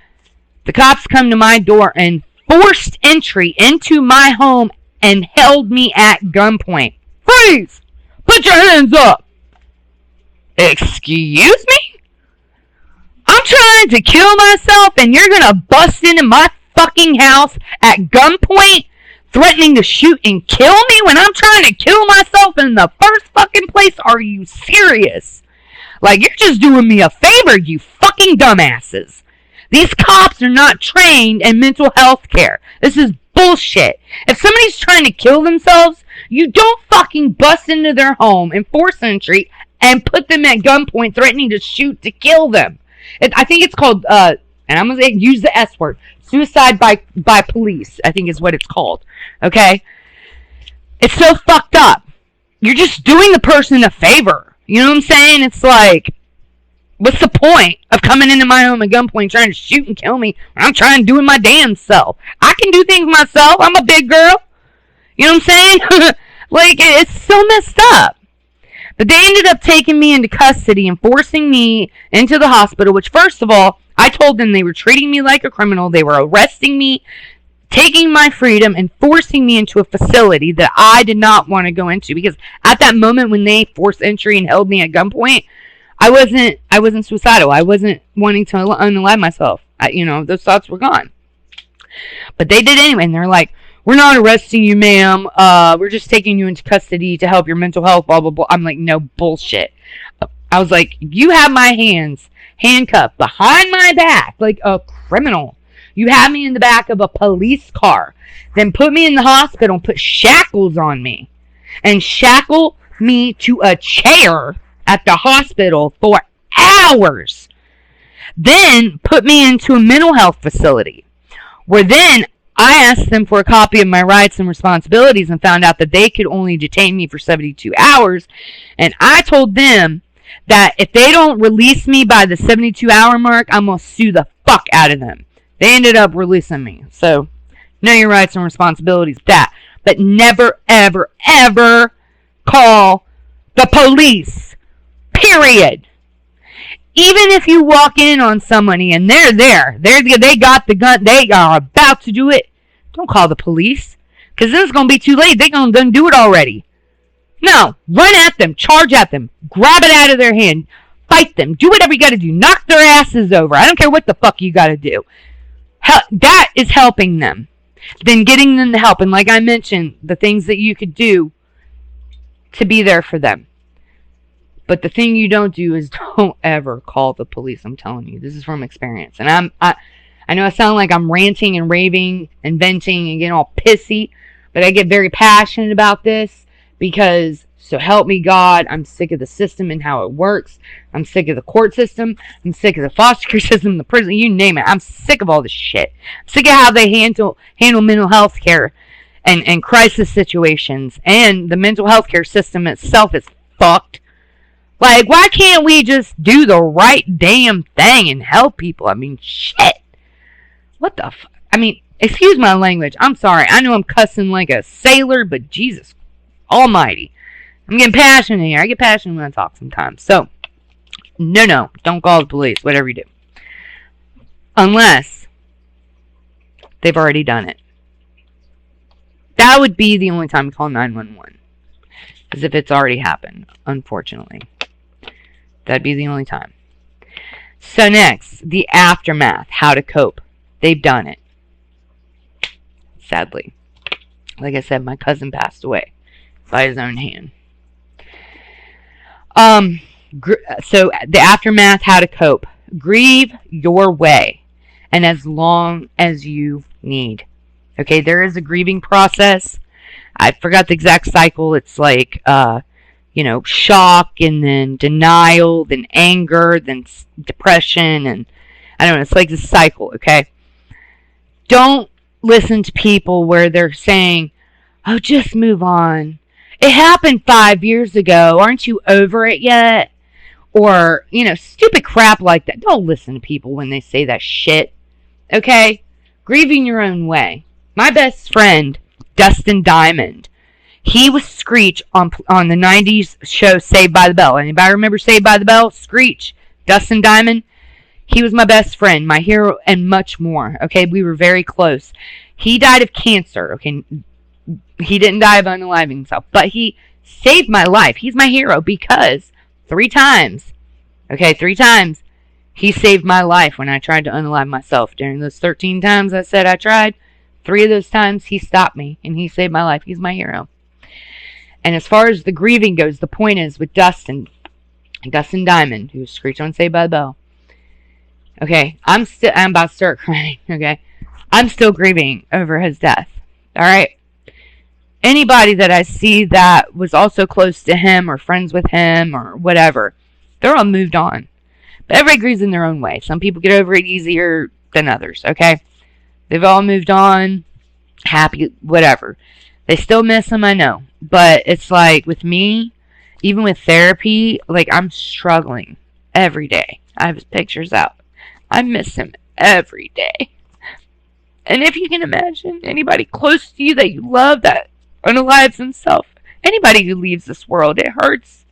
The cops come to my door and forced entry into my home and held me at gunpoint. Freeze! Put your hands up! Excuse me? I'm trying to kill myself and you're gonna bust into my fucking house at gunpoint, threatening to shoot and kill me when I'm trying to kill myself in the first fucking place? Are you serious? Like, you're just doing me a favor, you fucking dumbasses. These cops are not trained in mental health care. This is bullshit. If somebody's trying to kill themselves, you don't fucking bust into their home and force entry and put them at gunpoint threatening to shoot to kill them. I think it's called, and I'm going to use the S word, suicide by police, I think is what it's called. Okay? It's so fucked up. You're just doing the person a favor. You know what I'm saying? It's like, what's the point of coming into my home at gunpoint trying to shoot and kill me when I'm trying to do it my damn self? I can do things myself. I'm a big girl. You know what I'm saying? Like, it's so messed up. But they ended up taking me into custody and forcing me into the hospital, which, first of all, I told them they were treating me like a criminal. They were arresting me, taking my freedom and forcing me into a facility that I did not want to go into, because at that moment when they forced entry and held me at gunpoint, I wasn't suicidal. I wasn't wanting to unalive myself. Those thoughts were gone. But they did anyway, and they're like, we're not arresting you, ma'am. We're just taking you into custody to help your mental health, blah, blah, blah. I'm like, no bullshit. I was like, you have my hands handcuffed behind my back like a criminal. You have me in the back of a police car. Then put me in the hospital and put shackles on me. And shackle me to a chair at the hospital for hours. Then put me into a mental health facility, where then I asked them for a copy of my rights and responsibilities and found out that they could only detain me for 72 hours. And I told them that if they don't release me by the 72-hour mark, I'm going to sue the fuck out of them. They ended up releasing me. So, know your rights and responsibilities. That. But never, ever, ever call the police. Period. Even if you walk in on somebody and they're there, they got the gun, they are about to do it, don't call the police. Because then it's going to be too late. They're going to do it already. No, run at them, charge at them, grab it out of their hand, fight them, do whatever you got to do, knock their asses over. I don't care what the fuck you got to do. That is helping them. Then getting them the help. And like I mentioned, the things that you could do to be there for them. But the thing you don't do is don't ever call the police. I'm telling you, this is from experience. And I know I sound like I'm ranting and raving and venting and getting all pissy, but I get very passionate about this because, so help me God, I'm sick of the system and how it works. I'm sick of the court system. I'm sick of the foster care system, the prison, you name it. I'm sick of all this shit. I'm sick of how they handle mental health care and crisis situations. And the mental health care system itself is fucked. Like, why can't we just do the right damn thing and help people? I mean, shit. What the fuck? I mean, excuse my language. I'm sorry. I know I'm cussing like a sailor, but Jesus almighty. I'm getting passionate here. I get passionate when I talk sometimes. So, no. Don't call the police, whatever you do. Unless they've already done it. That would be the only time you call 911. Because if it's already happened, unfortunately. That'd be the only time. So next, the aftermath. How to cope. They've done it. Sadly. Like I said, my cousin passed away by his own hand. So the aftermath. How to cope. Grieve your way. And as long as you need. Okay, there is a grieving process. I forgot the exact cycle. It's like, shock, and then denial, then anger, then depression, and I don't know, it's like this cycle, okay? Don't listen to people where they're saying, oh, just move on. It happened 5 years ago. Aren't you over it yet? Or, stupid crap like that. Don't listen to people when they say that shit, okay? Grieving your own way. My best friend, Dustin Diamond, he was Screech on the 90s show Saved by the Bell. Anybody remember Saved by the Bell? Screech, Dustin Diamond. He was my best friend, my hero, and much more. Okay, we were very close. He died of cancer. Okay, he didn't die of unaliving himself, but he saved my life. He's my hero because 3 times, he saved my life when I tried to unalive myself. During those 13 times I said I tried, 3 of those times he stopped me and he saved my life. He's my hero. And as far as the grieving goes, the point is with Dustin Diamond, who was Screech on Saved by the Bell. Okay, I'm about to start crying, okay? I'm still grieving over his death, alright? Anybody that I see that was also close to him or friends with him or whatever, they're all moved on. But everybody grieves in their own way. Some people get over it easier than others, okay? They've all moved on, happy, whatever. They still miss him, I know. But it's like, with me, even with therapy, like, I'm struggling every day. I have his pictures out. I miss him every day. And if you can imagine anybody close to you that you love that unalives himself, anybody who leaves this world, it hurts.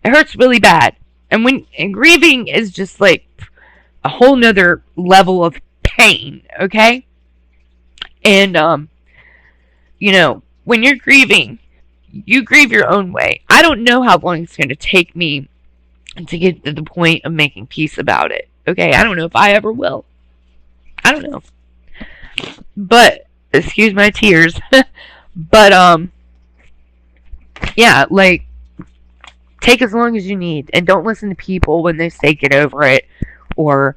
It hurts really bad. And grieving is just like a whole nother level of pain, okay? And, when you're grieving, you grieve your own way. I don't know how long it's going to take me to get to the point of making peace about it. Okay, I don't know if I ever will. I don't know. But, excuse my tears. But, yeah, like, take as long as you need. And don't listen to people when they say get over it. Or,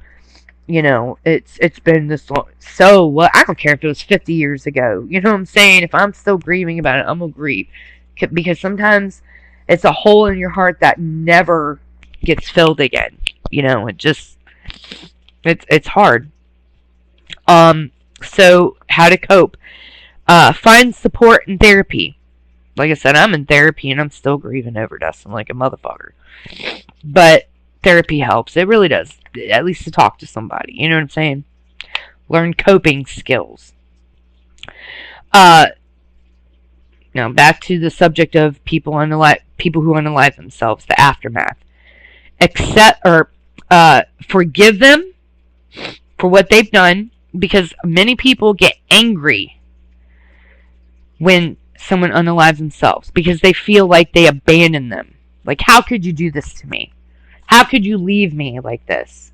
it's been this long. So what? I don't care if it was 50 years ago. You know what I'm saying? If I'm still grieving about it, I'm going to grieve. Because sometimes it's a hole in your heart that never gets filled again. It's hard. So how to cope? Find support in therapy. Like I said, I'm in therapy and I'm still grieving over Dustin like a motherfucker. But therapy helps. It really does. At least to talk to somebody. You know what I'm saying? Learn coping skills. Now back to the subject of people who unalive themselves, the aftermath. Forgive them for what they've done, because many people get angry when someone unalives themselves because they feel like they abandoned them. Like, how could you do this to me? How could you leave me like this?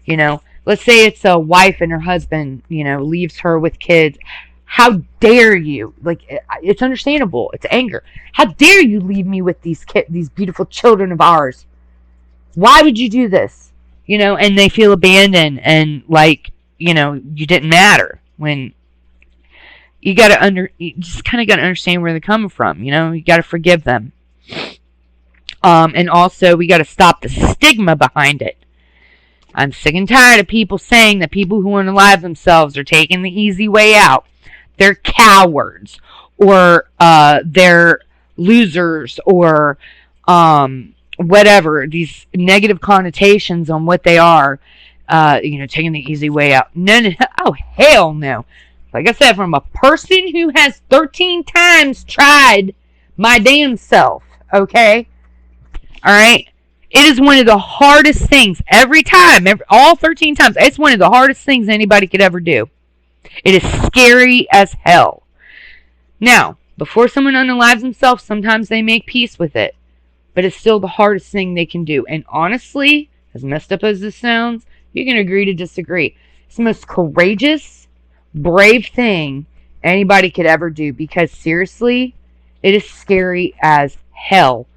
Let's say it's a wife and her husband, leaves her with kids. How dare you? Like, it's understandable. It's anger. How dare you leave me with these beautiful children of ours? Why would you do this? And they feel abandoned and like, you didn't matter. When you just kind of got to understand where they're coming from. You got to forgive them. And also we got to stop the stigma behind it. I'm sick and tired of people saying that people who unalive themselves are taking the easy way out. They're cowards, or they're losers, or whatever, these negative connotations on what they are, taking the easy way out. No, oh, hell no. Like I said, from a person who has 13 times tried my damn self, okay? Alright? It is one of the hardest things, all 13 times, it's one of the hardest things anybody could ever do. It is scary as hell. Now, before someone unalives themselves, sometimes they make peace with it. But it's still the hardest thing they can do. And honestly, as messed up as this sounds, you can agree to disagree. It's the most courageous, brave thing anybody could ever do. Because seriously, it is scary as hell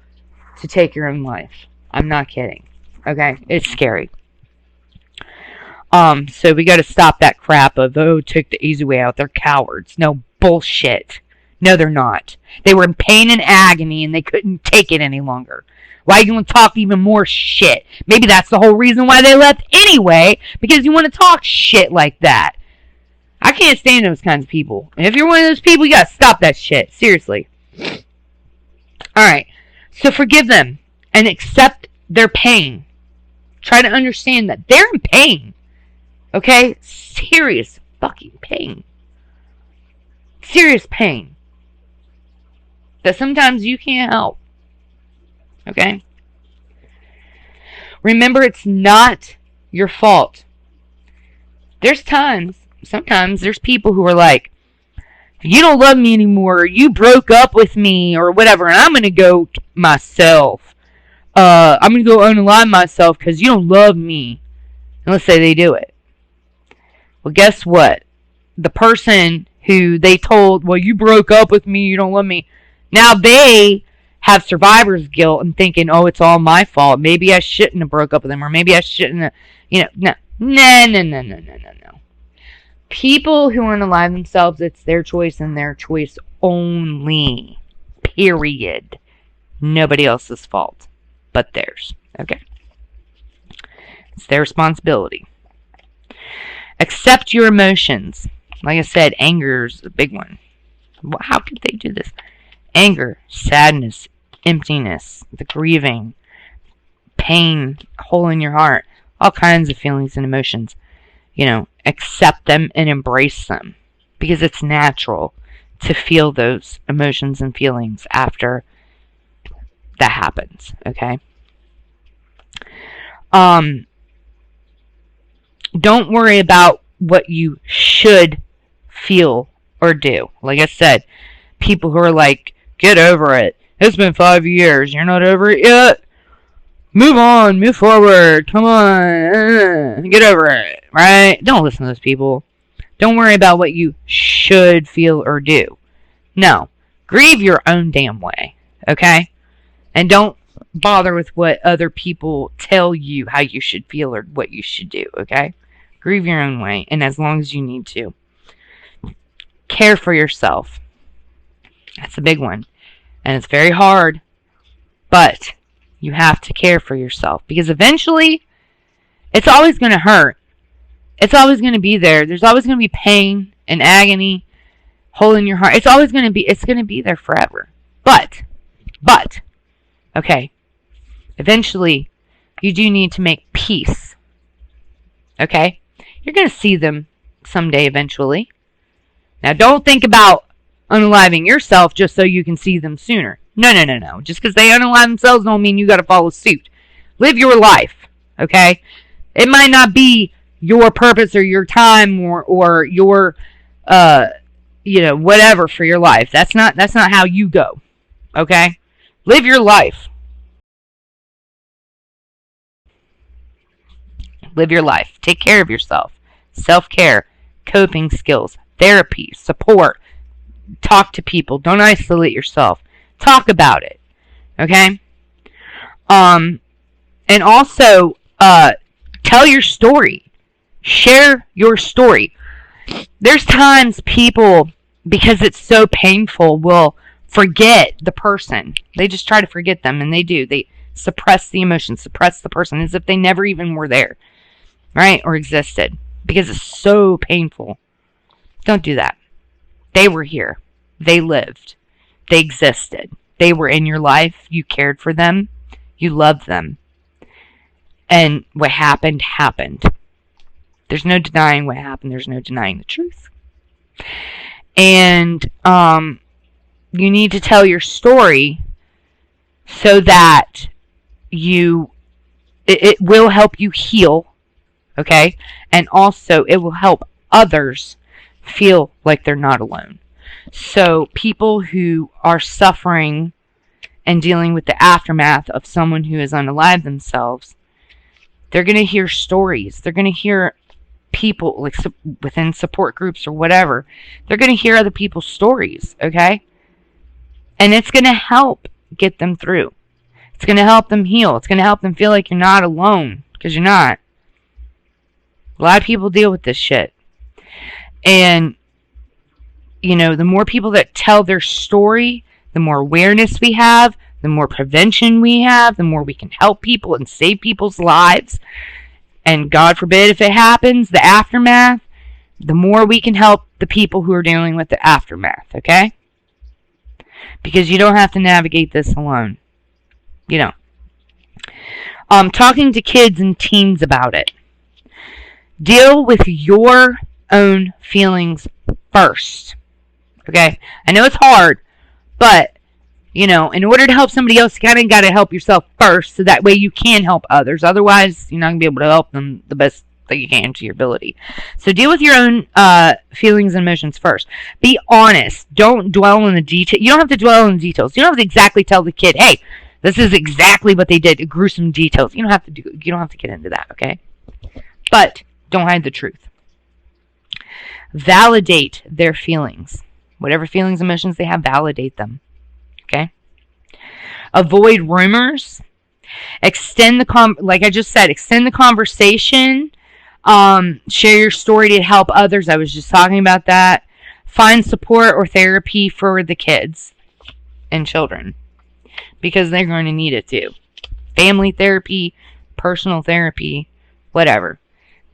to take your own life. I'm not kidding. Okay? It's scary. So we gotta stop that crap of, took the easy way out. They're cowards. No, bullshit. No, they're not. They were in pain and agony and they couldn't take it any longer. Why are you going to talk even more shit? Maybe that's the whole reason why they left anyway, because you want to talk shit like that. I can't stand those kinds of people. And if you're one of those people, you gotta stop that shit. Seriously. Alright. So forgive them and accept their pain. Try to understand that they're in pain. Okay? Serious fucking pain. Serious pain. That sometimes you can't help. Okay? Remember, it's not your fault. Sometimes there's people who are like, you don't love me anymore, or you broke up with me, or whatever, and I'm going to go myself. I'm going to go unalive myself because you don't love me. And let's say they do it. Well, guess what? The person who they told, well, you broke up with me, you don't love me, now they have survivor's guilt and thinking, oh, it's all my fault. Maybe I shouldn't have broke up with them, or maybe I shouldn't have, no. People who unalive themselves, it's their choice and their choice only. Period. Nobody else's fault but theirs. Okay? It's their responsibility. Accept your emotions. Like I said, anger is a big one. How could they do this? Anger, sadness, emptiness, the grieving, pain, hole in your heart, all kinds of feelings and emotions. Accept them and embrace them, because it's natural to feel those emotions and feelings after that happens. Okay? Don't worry about what you should feel or do. Like I said, people who are like, get over it. It's been 5 years. You're not over it yet? Move on. Move forward. Come on. Get over it. Right? Don't listen to those people. Don't worry about what you should feel or do. No. Grieve your own damn way. Okay? And don't bother with what other people tell you how you should feel or what you should do. Okay? Grieve your own way. And as long as you need to. Care for yourself. That's a big one. And it's very hard. But you have to care for yourself. Because eventually, it's always going to hurt. It's always going to be there. There's always going to be pain and agony, hole in your heart. It's going to be there forever. But, okay, eventually, you do need to make peace. Okay? You're going to see them someday eventually. Now, don't think about unaliving yourself just so you can see them sooner. No. Just because they unalive themselves don't mean you got to follow suit. Live your life, okay? It might not be your purpose or your time or your whatever for your life. That's not how you go. Okay? Live your life. Live your life. Take care of yourself. Self-care, coping skills, therapy, support. Talk to people. Don't isolate yourself. Talk about it. Okay? And also tell your story. Share your story. There's times people, because it's so painful, will forget the person. They just try to forget them, and they do. They suppress the emotion, suppress the person, as if they never even were there, right? Or existed, because it's so painful. Don't do that. They were here. They lived. They existed. They were in your life. You cared for them. You loved them. And what happened, happened. There's no denying what happened. There's no denying the truth. And you need to tell your story so that it will help you heal, okay? And also it will help others feel like they're not alone. So people who are suffering and dealing with the aftermath of someone who has unalived themselves, they're going to hear stories. They're going to hear people like within support groups or whatever. They're going to hear other people's stories, okay? And it's going to help get them through. It's going to help them heal. It's going to help them feel like you're not alone, because you're not. A lot of people deal with this shit. And, the more people that tell their story, the more awareness we have, the more prevention we have, the more we can help people and save people's lives. And God forbid if it happens, the aftermath, the more we can help the people who are dealing with the aftermath, okay? Because you don't have to navigate this alone. You don't. Talking to kids and teens about it. Deal with your own feelings first. Okay? I know it's hard, but, in order to help somebody else, you kind of got to help yourself first, so that way you can help others. Otherwise, you're not going to be able to help them the best that you can to your ability. So deal with your own feelings and emotions first. Be honest. Don't dwell on the details. You don't have to dwell on the details. You don't have to exactly tell the kid, hey, this is exactly what they did. Gruesome details. You don't have to get into that, okay? But don't hide the truth. Validate their feelings. Whatever feelings, emotions they have, validate them. Okay? Avoid rumors. Extend like I just said, extend the conversation. Share your story to help others. I was just talking about that. Find support or therapy for the kids and children, because they're going to need it too. Family therapy, personal therapy, whatever.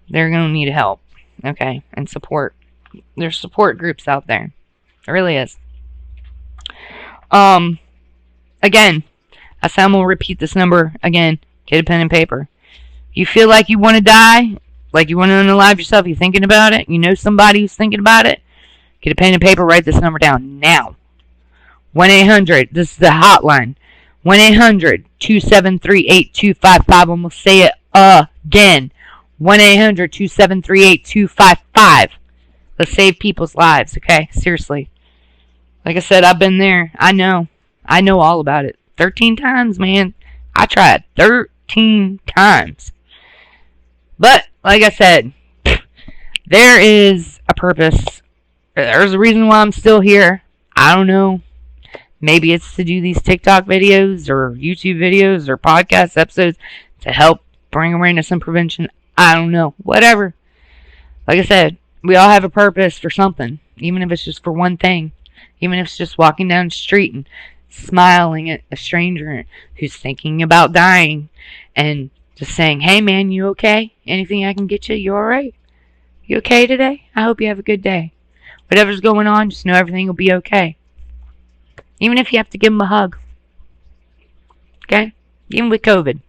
They're going to need help. Okay? And support. There's support groups out there. There really is. Again, I said I'm going to repeat this number again. Get a pen and paper. You feel like you want to die? Like you want to unalive yourself? You're thinking about it? You know somebody who's thinking about it? Get a pen and paper. Write this number down now. 1-800. This is the hotline. 1-800-273-8255. I'm going to say it again. 1-800-273-8255. Let's save people's lives, okay? Seriously. Like I said, I've been there. I know all about it. 13 times, man. I tried 13 times. But, like I said, there is a purpose. There's a reason why I'm still here. I don't know. Maybe it's to do these TikTok videos or YouTube videos or podcast episodes to help bring awareness and prevention. I don't know. Whatever. Like I said, we all have a purpose for something. Even if it's just for one thing. Even if it's just walking down the street and smiling at a stranger who's thinking about dying and just saying, hey man, you okay? Anything I can get you? You alright? You okay today? I hope you have a good day. Whatever's going on, just know everything will be okay. Even if you have to give them a hug. Okay? Even with COVID.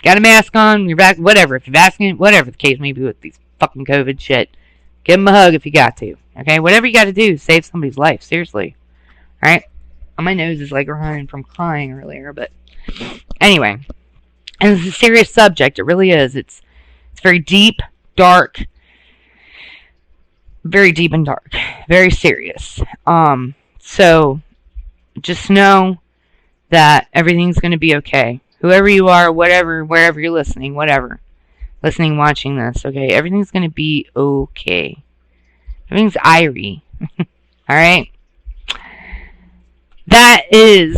Got a mask on, you're back, whatever. If you're vaccinated, whatever the case may be with these fucking COVID shit. Give them a hug if you got to. Okay? Whatever you got to do, save somebody's life. Seriously. Alright? My nose is like running from crying earlier, but anyway. And it's a serious subject. It really is. It's very deep, dark. Very deep and dark. Very serious. So just know that everything's going to be okay. Whoever you are, whatever, wherever you're listening, whatever. Listening, watching this, okay? Everything's going to be okay. Everything's irie. Alright? That is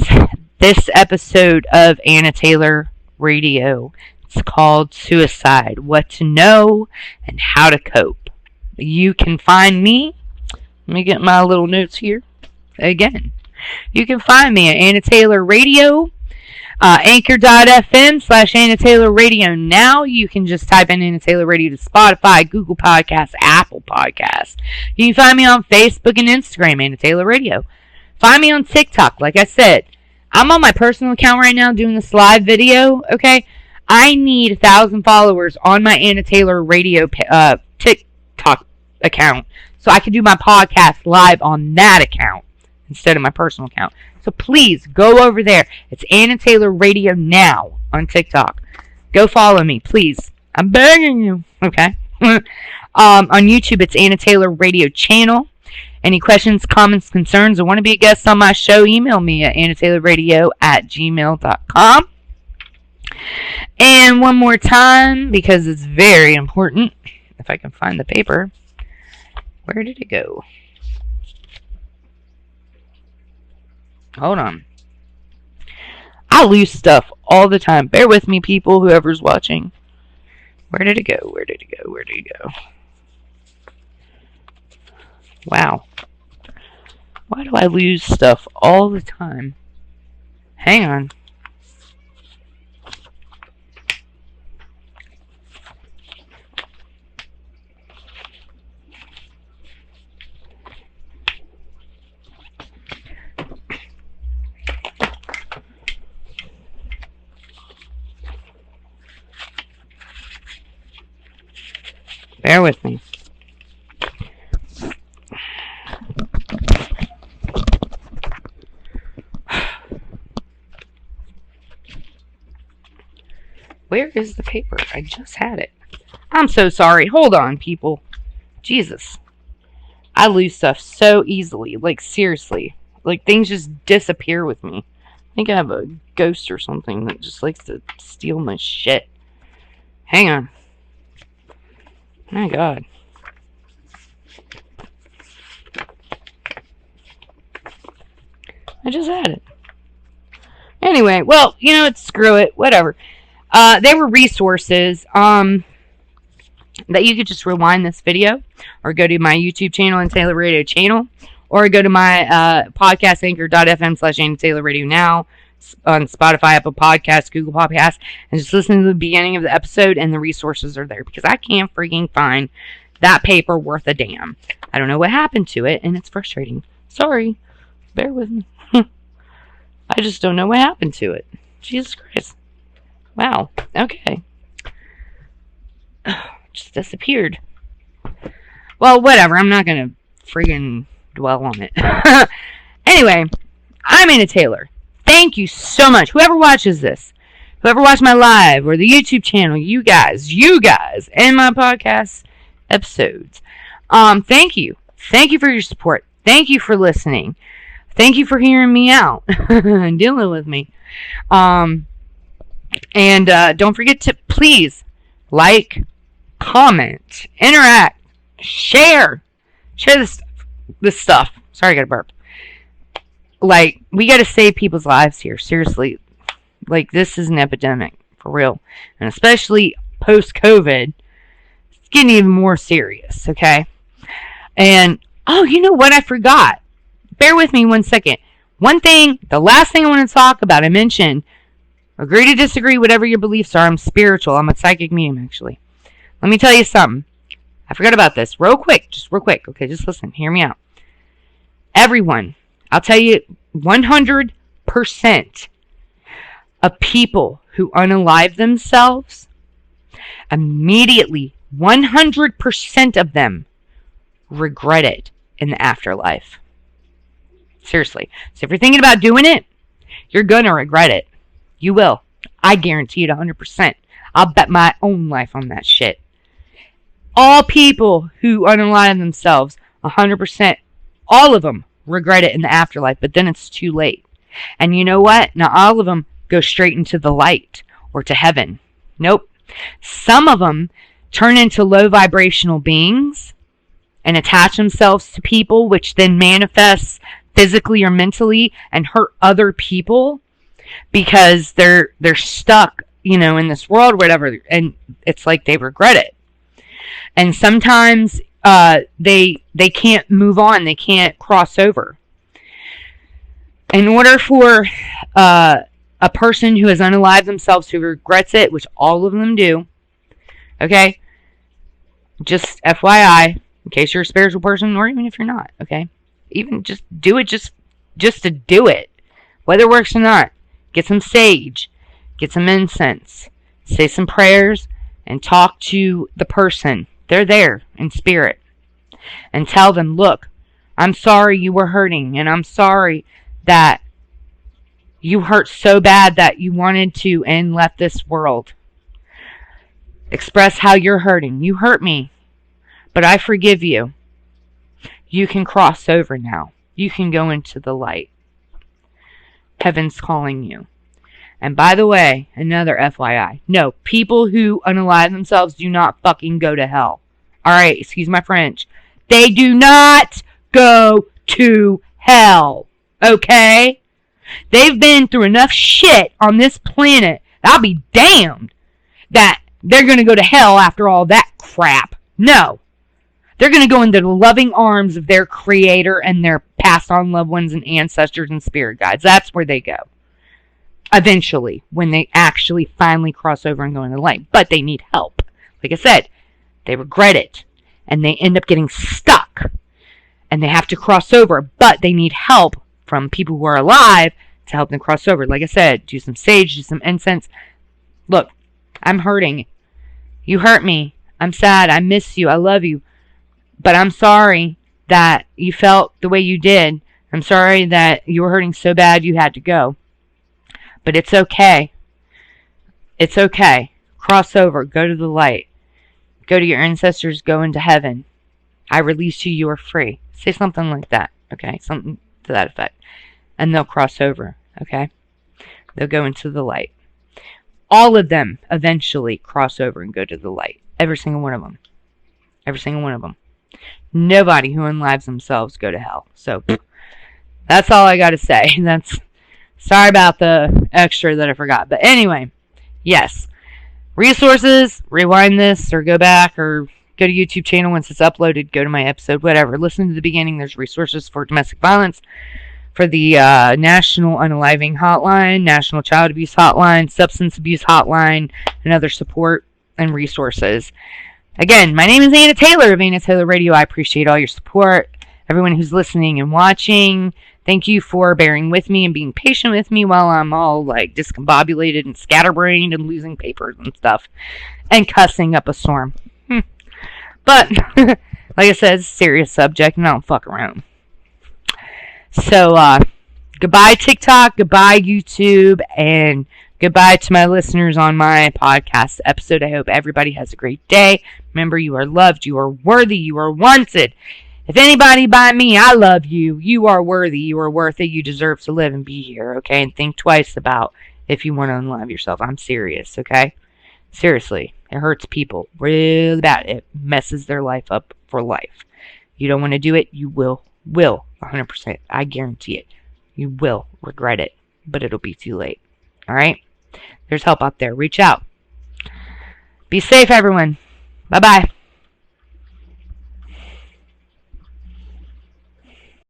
this episode of Anna Taylor Radio. It's called Suicide. What to know and how to cope. You can find me. Let me get my little notes here. Again. You can find me at Anna Taylor Radio. Anchor.fm/Anna Taylor Radio now. You can just type in Anna Taylor Radio to Spotify, Google Podcasts, Apple Podcasts. You can find me on Facebook and Instagram, Anna Taylor Radio. Find me on TikTok, like I said. I'm on my personal account right now doing this live video, okay? I need 1,000 followers on my Anna Taylor Radio TikTok account so I can do my podcast live on that account instead of my personal account. So please go over there. It's Anna Taylor Radio now on TikTok. Go follow me, please. I'm begging you. Okay. On YouTube, it's Anna Taylor Radio channel. Any questions, comments, concerns, or want to be a guest on my show, email me at annataylorradio@gmail.com. And one more time, because it's very important, if I can find the paper. Where did it go? Hold on. I lose stuff all the time. Bear with me, people, whoever's watching. Where did it go? Where did it go? Where did it go? Wow. Why do I lose stuff all the time? Hang on. Bear with me. Where is the paper? I just had it. I'm so sorry. Hold on, people. Jesus. I lose stuff so easily. Like, seriously. Like, things just disappear with me. I think I have a ghost or something that just likes to steal my shit. Hang on. My God. I just had it. Anyway, well, you know what? Screw it. Whatever. There were resources that you could just rewind this video or go to my YouTube channel and Taylor Radio channel or go to my podcast anchor.fm/Anna Taylor Radio now on Spotify, Apple Podcasts, Google Podcasts, and just listen to the beginning of the episode, and the resources are there because I can't freaking find that paper worth a damn. I don't know what happened to it, and it's frustrating. Sorry. Bear with me. I just don't know what happened to it. Jesus Christ. Wow. Okay. Just disappeared. Well, whatever. I'm not going to freaking dwell on it. Anyway, I'm Anna Taylor. Thank you so much. Whoever watches this, whoever watched my live or the YouTube channel, you guys, and my podcast episodes. Thank you. Thank you for your support. Thank you for listening. Thank you for hearing me out and dealing with me. And don't forget to please like, comment, interact, share this stuff. Sorry, I got a burp. Like, we got to save people's lives here. Seriously. Like, this is an epidemic. For real. And especially post-COVID, it's getting even more serious, okay? And, oh, you know what? I forgot. Bear with me 1 second. One thing, the last thing I want to talk about, I mentioned, agree to disagree, whatever your beliefs are. I'm spiritual. I'm a psychic medium, actually. Let me tell you something. I forgot about this. Real quick. Okay, just listen. Hear me out. Everyone, I'll tell you 100% of people who unalive themselves, immediately, 100% of them regret it in the afterlife. Seriously. So if you're thinking about doing it, you're going to regret it. You will. I guarantee it 100%. I'll bet my own life on that shit. All people who unalive themselves, 100%, all of them regret it in the afterlife, but then it's too late. And you know what? Not all of them go straight into the light or to heaven. Nope. Some of them turn into low vibrational beings and attach themselves to people, which then manifests physically or mentally and hurt other people because they're stuck, in this world or whatever, and it's like they regret it. And sometimes they can't move on, they can't cross over. In order for a person who has unalived themselves who regrets it, which all of them do, okay, just FYI, in case you're a spiritual person, or even if you're not, okay, even just do it just to do it, whether it works or not. Get some sage, get some incense, say some prayers, and talk to the person. They're there in spirit. And tell them, look, I'm sorry you were hurting, and I'm sorry that you hurt so bad that you wanted to and left this world. Express how you're hurting. You hurt me, but I forgive you. You can cross over now. You can go into the light. Heaven's calling you. And by the way, another FYI. No, people who unalive themselves do not fucking go to hell. Alright, excuse my French. They do not go to hell. Okay? They've been through enough shit on this planet, I'll be damned, that they're going to go to hell after all that crap. No. They're going to go into the loving arms of their creator and their passed on loved ones and ancestors and spirit guides. That's where they go. Eventually, when they actually finally cross over and go into the light. But they need help. Like I said, they regret it. And they end up getting stuck. And they have to cross over. But they need help from people who are alive to help them cross over. Like I said, do some sage, do some incense. Look, I'm hurting. You hurt me. I'm sad. I miss you. I love you. But I'm sorry that you felt the way you did. I'm sorry that you were hurting so bad you had to go. But it's okay. It's okay. Cross over. Go to the light. Go to your ancestors. Go into heaven. I release you. You are free. Say something like that. Okay? Something to that effect. And they'll cross over. Okay? They'll go into the light. All of them eventually cross over and go to the light. Every single one of them. Every single one of them. Nobody who unlives themselves go to hell. So, that's all I got to say. Sorry about the extra that I forgot. But anyway, yes. Resources, rewind this or go back or go to YouTube channel once it's uploaded. Go to my episode, whatever. Listen to the beginning. There's resources for domestic violence, for the National Unaliving Hotline, National Child Abuse Hotline, Substance Abuse Hotline, and other support and resources. Again, my name is Anna Taylor of Anna Taylor Radio. I appreciate all your support. Everyone who's listening and watching, thank you for bearing with me and being patient with me while I'm all like discombobulated and scatterbrained and losing papers and stuff and cussing up a storm. But, like I said, it's a serious subject and I don't fuck around. So, goodbye TikTok, goodbye YouTube, and goodbye to my listeners on my podcast episode. I hope everybody has a great day. Remember, you are loved, you are worthy, you are wanted. If anybody but me, I love you. You are worthy, you are worth it, you deserve to live and be here, okay? And think twice about if you want to unlove yourself. I'm serious, okay? Seriously, it hurts people really bad. It messes their life up for life. You don't want to do it, you will, 100%. I guarantee it. You will regret it, but it'll be too late. All right? There's help out there. Reach out. Be safe, everyone. Bye-bye.